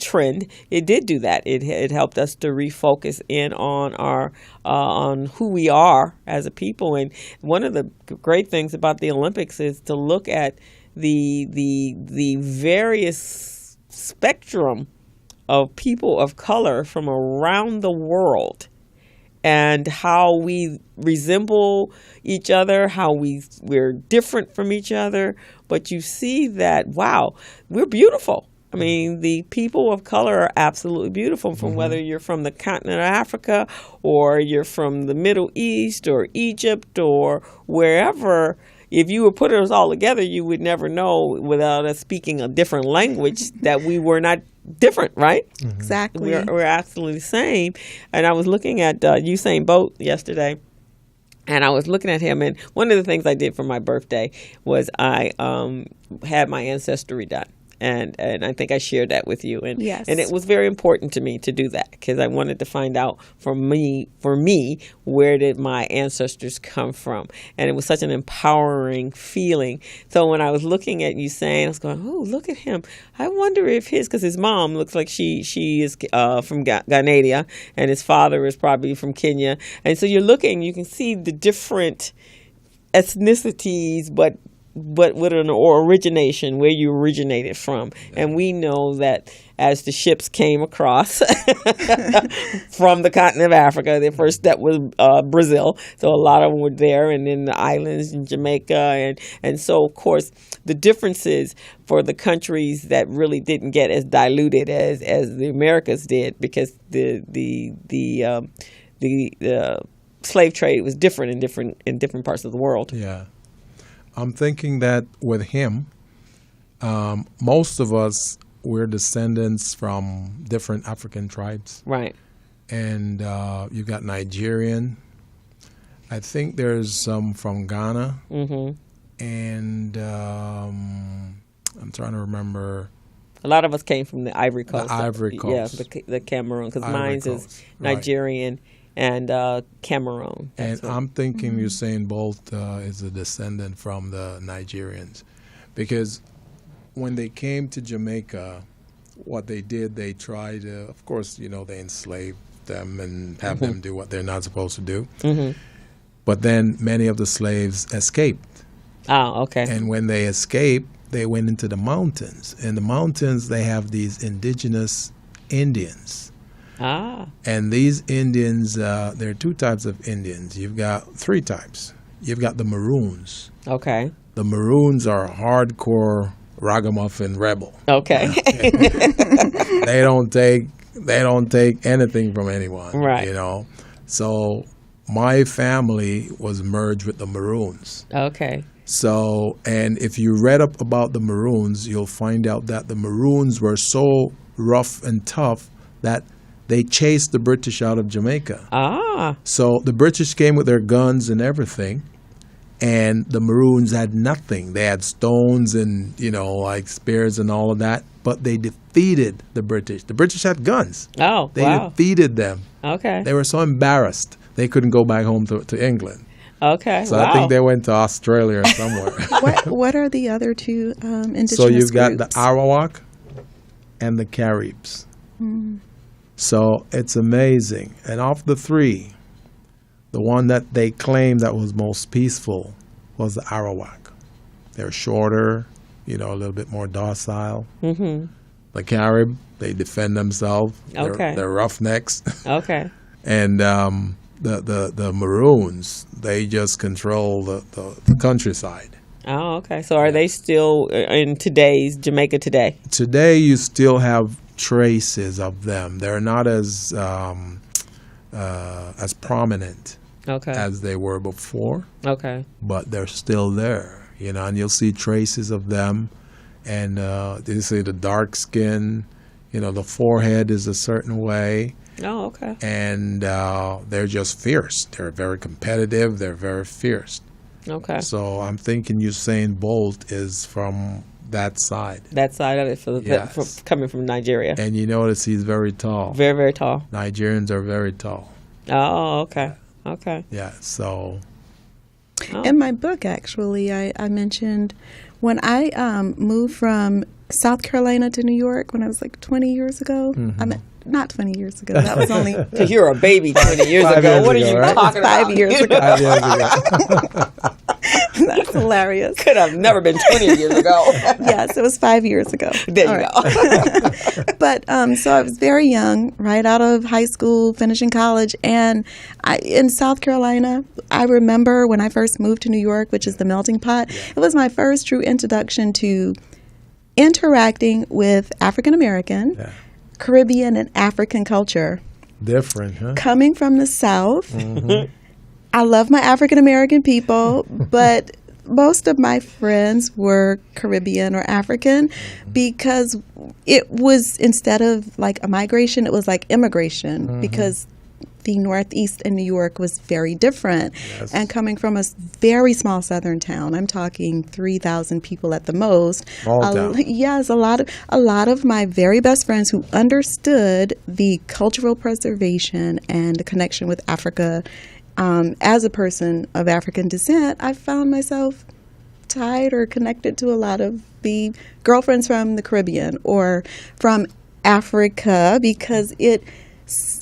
S2: trend. It did do that. It helped us to refocus in on our on who we are as a people. And one of the great things about the Olympics is to look at the various spectrum of people of color from around the world, and how we resemble each other, how we're different from each other. But you see that, wow, we're beautiful. I mean, the people of color are absolutely beautiful, from whether you're from the continent of Africa, or you're from the Middle East or Egypt or wherever. If you would put us all together, you would never know, without us speaking a different language, that we were not different, right?
S6: Exactly.
S2: We're absolutely the same. And I was looking at Usain Bolt yesterday, and I was looking at him, and one of the things I did for my birthday was I had my ancestry done. And I think I shared that with you. And,
S6: yes.
S2: And it was very important to me to do that, because I wanted to find out for me, where did my ancestors come from? And it was such an empowering feeling. So when I was looking at Usain, I was going, oh, look at him. I wonder if because his mom looks like she is from Ghanaian, and his father is probably from Kenya. And so you can see the different ethnicities, but with an origination, where you originated from. And we know that as the ships came across from the continent of Africa, their first step was Brazil. So a lot of them were there, and in the islands in Jamaica. And so, of course, the differences for the countries that really didn't get as diluted as the Americas did, because the slave trade was different in different parts of the world.
S1: Yeah. I'm thinking that with him, most of us, we're descendants from different African tribes.
S2: Right.
S1: And you've got Nigerian. I think there's some from Ghana. Mm-hmm. And I'm trying to remember.
S2: A lot of us came from the Ivory Coast.
S1: The Ivory Coast.
S2: Yeah, the Cameroon, because mine is Nigerian. Right. And Cameroon.
S1: And I'm thinking Usain Bolt is a descendant from the Nigerians, because when they came to Jamaica, what they did, they tried to, of course, they enslaved them and have them do what they're not supposed to do. Mm-hmm. But then many of the slaves escaped.
S2: Oh, okay.
S1: And when they escaped, they went into the mountains. In the mountains, they have these indigenous Indians.
S2: Ah.
S1: And these Indians, there are two types of Indians. You've got three types. You've got the Maroons.
S2: Okay.
S1: The Maroons are a hardcore ragamuffin rebel.
S2: Okay.
S1: They don't take anything from anyone.
S2: Right.
S1: So my family was merged with the Maroons.
S2: Okay.
S1: So, and if you read up about the Maroons, you'll find out that the Maroons were so rough and tough that they chased the British out of Jamaica. Ah. So the British came with their guns and everything, and the Maroons had nothing. They had stones and, like spears and all of that, but they defeated the British. The British had guns.
S2: Oh,
S1: they defeated them.
S2: Okay.
S1: They were so embarrassed they couldn't go back home to England.
S2: Okay.
S1: So I think they went to Australia or somewhere.
S6: What are the other two indigenous
S1: So you've got
S6: groups?
S1: the Arawak and the Caribs. Mm. So it's amazing. And of the three, the one that they claimed that was most peaceful was the Arawak. They're shorter, a little bit more docile. Mm-hmm. The Carib, they defend themselves.
S2: Okay.
S1: They're roughnecks.
S2: Okay.
S1: And the Maroons, they just control the countryside.
S2: Oh, okay. So are they still in today's Jamaica today?
S1: Today you still have traces of them. They're not as prominent as they were before.
S2: Okay.
S1: But they're still there. you know, and you'll see traces of them. And they say the dark skin, you know, the forehead is a certain way.
S2: Oh, okay.
S1: And they're just fierce. They're very competitive. They're very fierce.
S2: Okay.
S1: So I'm thinking Usain Bolt is from that side.
S2: That side of it, for coming from Nigeria.
S1: And you notice he's very tall.
S2: Very, very tall.
S1: Nigerians are very tall.
S2: Oh, okay. Okay.
S1: Yeah, so.
S2: Oh.
S6: In my book, actually, I mentioned when I moved from South Carolina to New York when I was like 20 years ago. I mean, not 20 years ago. That was only...
S2: Because you're a baby 20 years ago. What are you talking about?
S6: 5 years ago.
S1: 5 years ago.
S6: That's hilarious.
S2: Could have never been 20 years ago.
S6: Yes, it was 5 years ago.
S2: There you
S6: go. But so I was very young, right out of high school, finishing college. And in South Carolina, I remember when I first moved to New York, which is the melting pot, it was my first true introduction to interacting with African American, Caribbean, and African culture.
S1: Different, huh?
S6: Coming from the South, I love my African American people, but most of my friends were Caribbean or African because it was, instead of like a migration, it was like immigration because the Northeast in New York was very different. Yes. And coming from a very small southern town, I'm talking 3,000 people at the most. Yes, a lot of my very best friends who understood the cultural preservation and the connection with Africa. As a person of African descent, I found myself tied or connected to a lot of the girlfriends from the Caribbean or from Africa because it,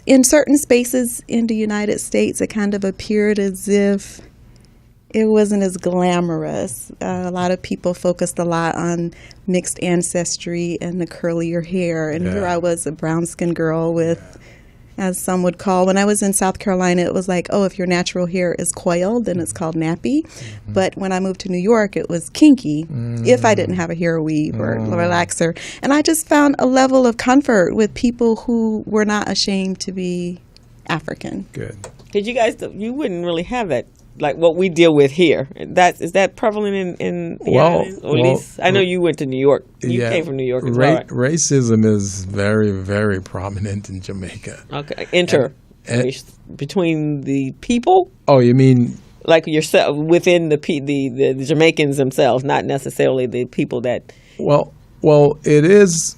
S6: in certain spaces in the United States, it kind of appeared as if it wasn't as glamorous. A lot of people focused a lot on mixed ancestry and the curlier hair. And here I was, a brown-skinned girl with, as some would call, when I was in South Carolina, it was like, oh, if your natural hair is coiled, then it's called nappy. But when I moved to New York, it was kinky if I didn't have a hair weave or relaxer. And I just found a level of comfort with people who were not ashamed to be African.
S1: Good.
S2: Because you guys, you wouldn't really have that, like what we deal with here. Is that prevalent in the islands? Or at least, I know you went to New York. You came from New York as well. Right?
S1: Racism is very, very prominent in Jamaica.
S2: Okay. Between the people?
S1: Oh, you mean...
S2: Like yourself, within the Jamaicans themselves, not necessarily the people that...
S1: Well, it is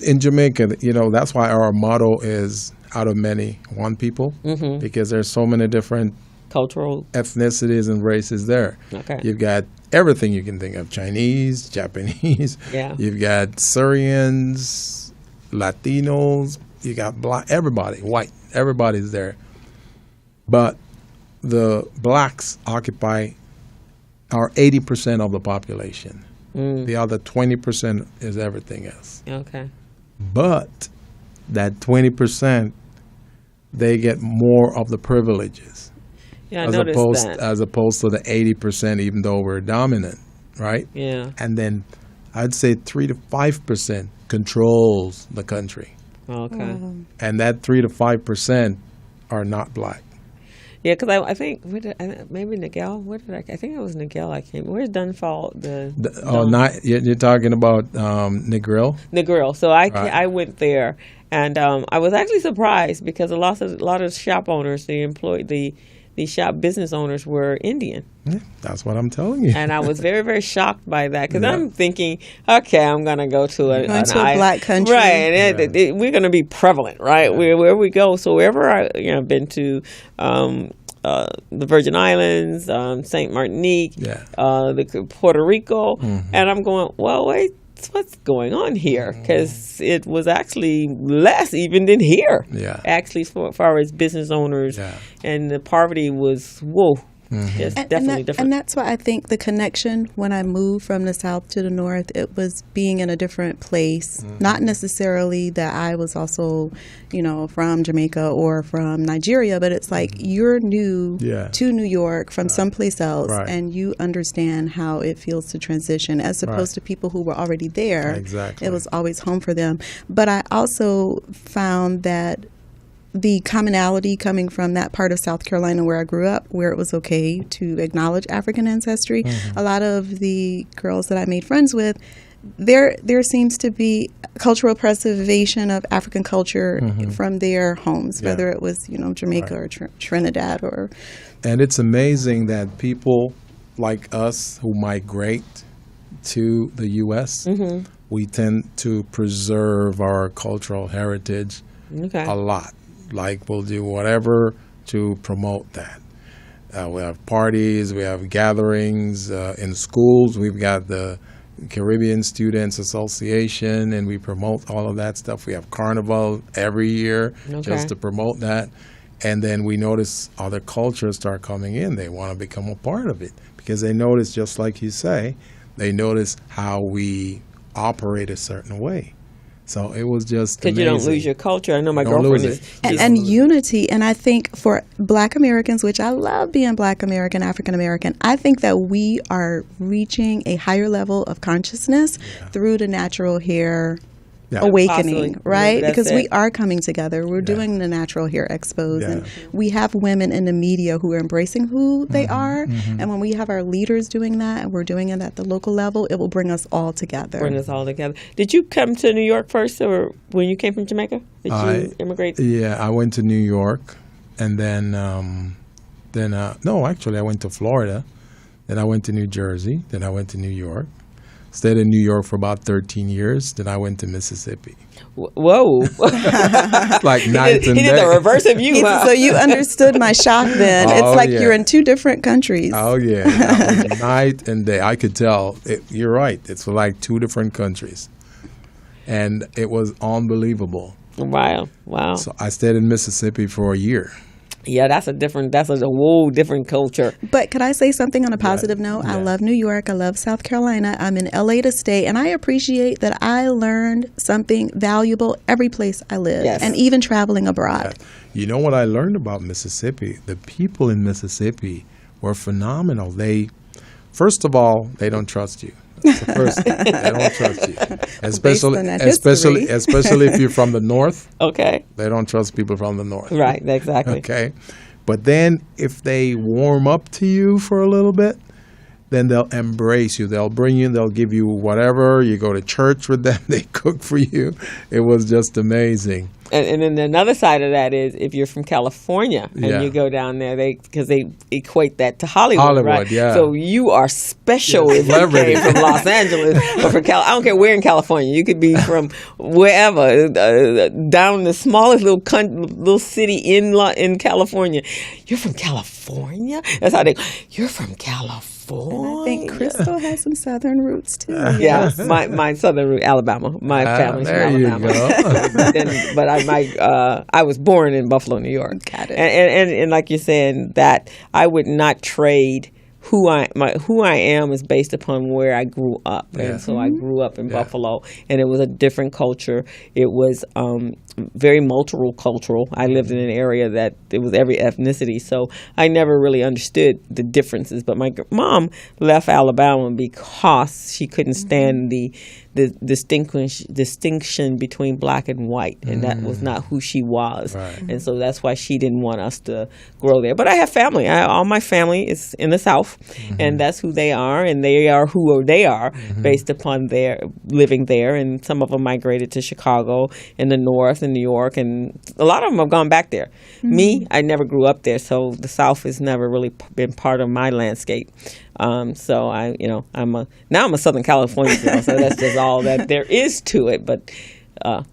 S1: in Jamaica, you know, that's why our motto is out of many, one people, because there's so many different
S2: cultural
S1: ethnicities and races there. Okay. You've got everything you can think of: Chinese, Japanese. Yeah. You've got Syrians, Latinos. You got black. Everybody, white. Everybody's there. But the blacks occupy are 80% of the population. The other 20% is everything else.
S2: Okay.
S1: But that 20%, they get more of the privileges.
S2: Yeah, I noticed that.
S1: As opposed to the 80%, even though we're dominant, right?
S2: Yeah.
S1: And then I'd say 3 to 5% controls the country.
S2: Okay.
S1: And that 3 to 5% are not black.
S2: Yeah, because I think maybe Nigel. I think it was Nigel. Where's Dunfall?
S1: You're talking about Negril.
S2: Negril. So I went there, and I was actually surprised because a lot of shop owners, the shop business owners were Indian.
S1: Yeah, that's what I'm telling you.
S2: And I was very, very shocked by that because I'm thinking, okay, I'm going to go to a
S6: black country.
S2: Right. And we're going to be prevalent, right? Yeah. Wherever we go. So wherever I've been to the Virgin Islands, St. Martinique, the Puerto Rico, and I'm going, well, wait. What's going on here? Because it was actually less even than here. Yeah. Actually, as far as business owners, and the poverty was It's definitely different.
S6: And that's why I think the connection when I moved from the South to the North, it was being in a different place. Not necessarily that I was also, from Jamaica or from Nigeria, but it's like you're new to New York from someplace else, and you understand how it feels to transition as opposed to people who were already there.
S1: Exactly.
S6: It was always home for them. But I also found that the commonality coming from that part of South Carolina where I grew up, where it was okay to acknowledge African ancestry. A lot of the girls that I made friends with, there seems to be cultural preservation of African culture from their homes, whether it was, Jamaica or Trinidad or.
S1: And it's amazing that people like us who migrate to the U.S., we tend to preserve our cultural heritage a lot. Like, we'll do whatever to promote that. We have parties, we have gatherings in schools. We've got the Caribbean Students Association, and we promote all of that stuff. We have Carnival every year just to promote that. And then we notice other cultures start coming in. They want to become a part of it because they notice, just like you say, they notice how we operate a certain way. So it was just
S2: because you don't lose your culture. I know my girlfriend is.
S6: And unity. And I think for Black Americans, which I love being Black American, African American, I think that we are reaching a higher level of consciousness through the natural hair awakening, right? Because we are coming together. We're doing the natural hair expos, and we have women in the media who are embracing who they are. And when we have our leaders doing that, and we're doing it at the local level, it will bring us all together.
S2: Did you come to New York first, or when you came from Jamaica? Did you immigrate?
S1: Yeah, I went to New York, and then no, actually, I went to Florida. Then I went to New Jersey. Then I went to New York. Stayed in New York for about 13 years. Then I went to Mississippi.
S2: Whoa.
S1: Like night and day.
S2: He did the reverse of you.
S6: So you understood my shock then. It's like you're in two different countries.
S1: Oh, yeah. That was night and day. I could tell. You're right. It's like two different countries. And it was unbelievable.
S2: Wow.
S1: So I stayed in Mississippi for a year.
S2: Yeah, that's a whole different culture.
S6: But could I say something on a positive note? I love New York. I love South Carolina. I'm in LA to stay, and I appreciate that I learned something valuable every place I live, and even traveling abroad.
S1: You know what I learned about Mississippi? The people in Mississippi were phenomenal. First of all, they don't trust you. That's the first thing. They don't trust you. Especially if you're from the north.
S2: Okay.
S1: They don't trust people from the north.
S2: Right, exactly.
S1: Okay. But then if they warm up to you for a little bit, then they'll embrace you. They'll bring you, they'll give you whatever. You go to church with them, they cook for you. It was just amazing.
S2: And then another side of that is if you're from California and you go down there, because they equate that to Hollywood, right?
S1: Yeah.
S2: So you are special if you came from Los Angeles or from I don't care where in California. You could be from wherever, down the smallest little city in California. You're from California? That's how you're from California.
S6: And I think Crystal has some Southern roots too.
S2: Yeah, my Southern root, Alabama. My family's from Alabama. But I was born in Buffalo, New York.
S6: Got it.
S2: And like you're saying, that I would not trade who I am is based upon where I grew up, and so I grew up in Buffalo, and it was a different culture. It was very multicultural. I lived in an area that it was every ethnicity, so I never really understood the differences. But my mom left Alabama because she couldn't stand the distinction between black and white, and that was not who she was. Right. And so that's why she didn't want us to grow there. But I have family. All my family is in the South, and that's who they are, and they are who they are based upon their living there. And some of them migrated to Chicago in the North and New York, and a lot of them have gone back there. Me, I never grew up there, so the South has never really been part of my landscape. So I'm a Southern California girl, so that's just all that there is to it. But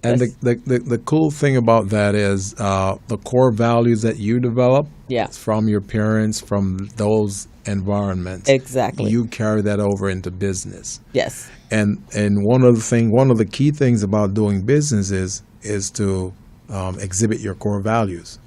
S1: and the cool thing about that is the core values that you develop from your parents, from those environments.
S2: Exactly.
S1: You carry that over into business.
S2: Yes.
S1: And one of the key things about doing business is to exhibit your core values.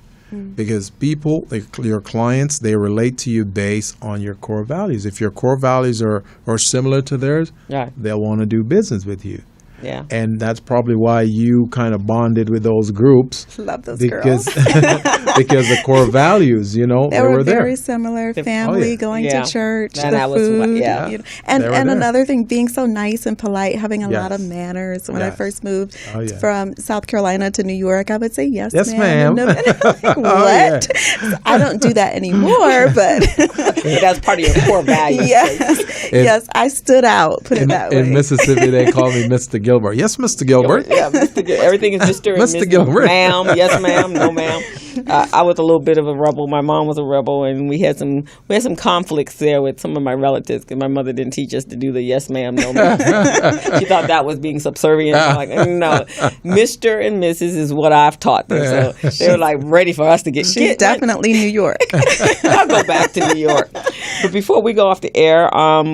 S1: Because people, your clients, they relate to you based on your core values. If your core values are similar to theirs, they'll want to do business with you.
S2: Yeah.
S1: And that's probably why you kind of bonded with those groups.
S6: Love those
S1: because,
S6: girls.
S1: because the core values, they were there.
S6: Very similar. Family, going to church,
S2: and
S6: the food. And another thing, being so nice and polite, having a lot of manners. When I first moved from South Carolina to New York, I would say, yes, ma'am. No, like, what? So I don't do that anymore, but
S2: that's part of your core values.
S6: Yes, I stood out, put it that way.
S1: In Mississippi, they call me Mr. Gilbert. Yes, Mr. Gilbert.
S2: Yeah, everything is Mr. and Mr.
S1: Gilbert.
S2: Ma'am, yes, ma'am, no, ma'am. I was a little bit of a rebel. My mom was a rebel, and we had some conflicts there with some of my relatives because my mother didn't teach us to do the yes, ma'am, no, ma'am. She thought that was being subservient. I'm like, no, Mr. and Mrs. is what I've taught them. So they were like ready for us to get.
S6: She's definitely New York.
S2: I'll go back to New York. But before we go off the air,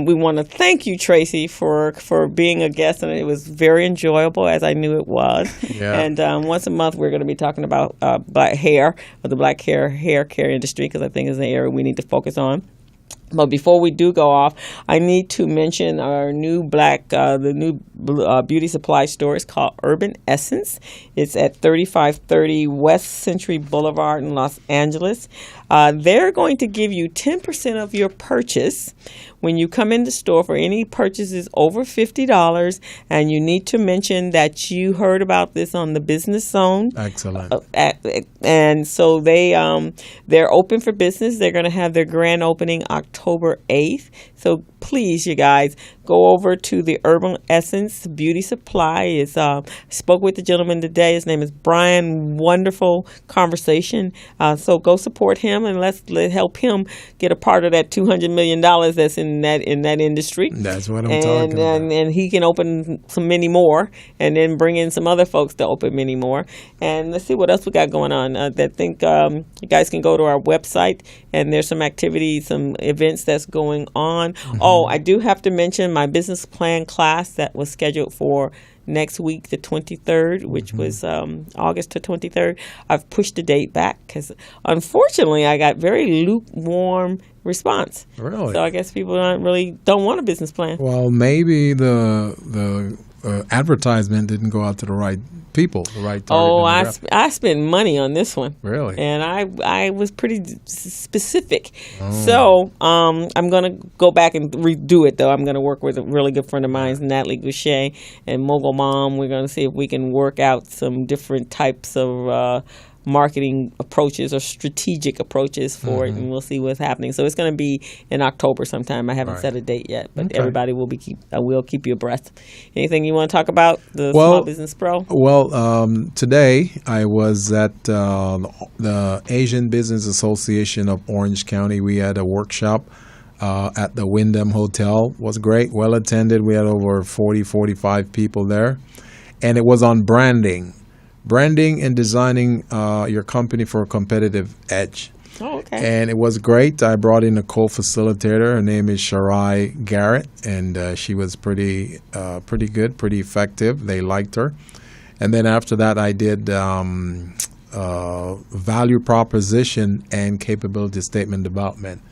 S2: we want to thank you, Tracy, for being a guest, and it was very enjoyable, as I knew it was.
S1: Yeah.
S2: And once a month, we're going to be talking about black hair, or the black hair care industry, because I think it's an area we need to focus on. But before we do go off, I need to mention our new beauty supply store is called Urban Essence. It's at 3530 West Century Boulevard in Los Angeles. They're going to give you 10% of your purchase when you come in the store for any purchases over $50, and you need to mention that you heard about this on the Business Zone.
S1: Excellent.
S2: And so they're open for business. They're going to have their grand opening October 8th. So please, you guys, go over to the Urban Essence Beauty Supply. Spoke with the gentleman today. His name is Brian. Wonderful conversation. So go support him, and let's help him get a part of that $200 million that's in that industry.
S1: That's what I'm talking about.
S2: And he can open many more, and then bring in some other folks to open many more. And let's see what else we got going on. I think you guys can go to our website, and there's some activities, some events that's going on. Mm-hmm. Oh, I do have to mention my business plan class that was scheduled for next week, the 23rd, which was August the 23rd. I've pushed the date back because, unfortunately, I got very lukewarm response.
S1: Really?
S2: So I guess people don't want a business plan.
S1: Well, maybe the advertisement didn't go out to the right people, the right target demographic.
S2: I spent money on this one.
S1: Really?
S2: And I was pretty specific. So I'm going to go back and redo it, though. I'm going to work with a really good friend of mine, Natalie Goucher, and Mogul Mom. We're going to see if we can work out some different types of marketing approaches or strategic approaches for it, and we'll see what's happening. So it's going to be in October sometime. I haven't set a date yet, but everybody will will keep you abreast. Anything you want to talk about, the Small Business Pro?
S1: Well, today I was at the Asian Business Association of Orange County. We had a workshop at the Wyndham Hotel. It was great, well attended. We had over 45 people there, and it was on branding and designing your company for a competitive edge.
S2: Oh, okay.
S1: And it was great. I brought in a co-facilitator. Her name is Sharai Garrett, and she was pretty good, pretty effective. They liked her. And then after that, I did value proposition and capability statement development.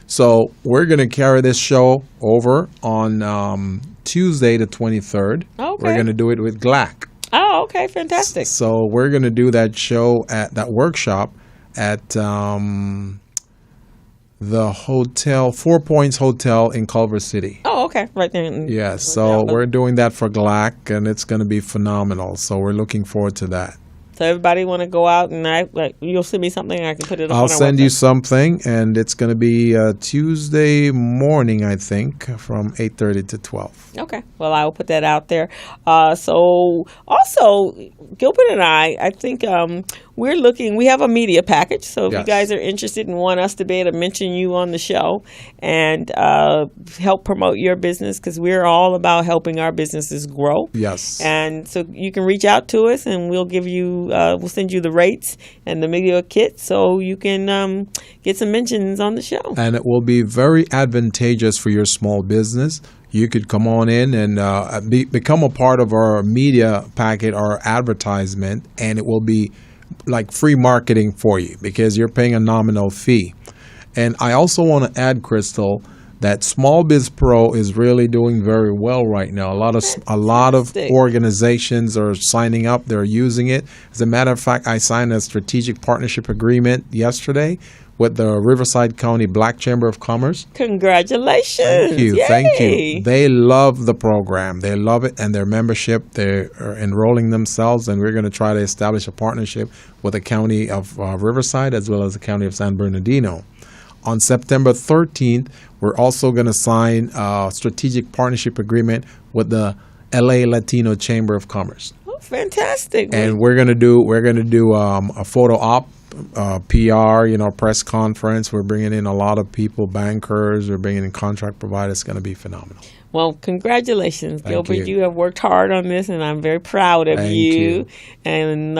S1: So we're going to carry this show over on Tuesday the 23rd.
S2: Okay.
S1: We're going to do it with GLAC.
S2: Oh, okay, fantastic.
S1: So we're going to do that show at that workshop at the hotel, 4 Points Hotel in Culver City.
S2: Oh, okay, right there.
S1: Yes, so we're doing that for GLAC, and it's going to be phenomenal. So we're looking forward to that.
S2: So everybody want to go out, and you'll send me something, I can put it up on our website.
S1: I'll send you something, and it's going to be Tuesday morning, I think, from 8:30 to 12.
S2: Okay. Well, I will put that out there. So also, Gilbert and I think we have a media package. So if you guys are interested and want us to be able to mention you on the show and help promote your business, because we're all about helping our businesses grow.
S1: Yes.
S2: And so you can reach out to us, and we'll give you, we'll send you the rates and the media kit so you can get some mentions on the show.
S1: And it will be very advantageous for your small business. You could come on in and become a part of our media packet or advertisement, and it will be like free marketing for you because you're paying a nominal fee. And I also want to add, Crystal, that Small Biz Pro is really doing very well right now. A lot of organizations are signing up. They're using it. As a matter of fact, I signed a strategic partnership agreement yesterday with the Riverside County Black Chamber of Commerce.
S2: Congratulations.
S1: Thank you.
S2: Yay.
S1: Thank you. They love the program. They love it, and their membership, they're enrolling themselves, and we're going to try to establish a partnership with the County of Riverside as well as the County of San Bernardino. On September 13th, we're also going to sign a strategic partnership agreement with the LA Latino Chamber of Commerce.
S2: Oh, fantastic!
S1: And we're going to do a photo op, PR, press conference. We're bringing in a lot of people, bankers. We're bringing in contract providers. It's going to be phenomenal.
S2: Well, congratulations,
S1: Thank
S2: Gilbert.
S1: you.
S2: You have worked hard on this, and I'm very proud of
S1: Thank
S2: you.
S1: you.
S2: And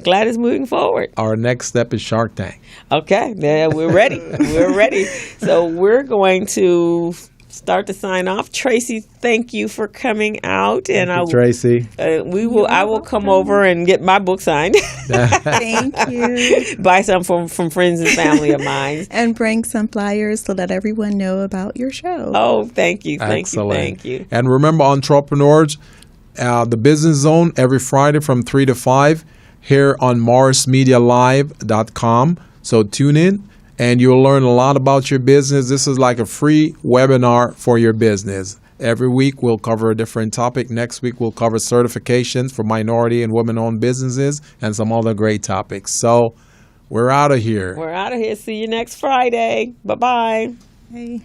S2: glad it's moving forward.
S1: Our next step is Shark Tank.
S2: Okay, yeah, we're ready. We're ready. So we're going to start to sign off. Tracy, thank you for coming out.
S1: Thank you, Tracy.
S2: I will come over and get my book signed.
S6: Thank you.
S2: Buy some from friends and family of mine.
S6: And bring some flyers to let everyone know about your show.
S2: Oh, thank you.
S1: Excellent.
S2: Thank you.
S1: And remember, entrepreneurs, the Business Zone every Friday from 3 to 5 here on morrismedialive.com. So tune in and you'll learn a lot about your business. This is like a free webinar for your business. Every week we'll cover a different topic. Next week we'll cover certifications for minority and women-owned businesses and some other great topics. So we're out of here.
S2: We're out of here. See you next Friday. Bye-bye.
S6: Hey.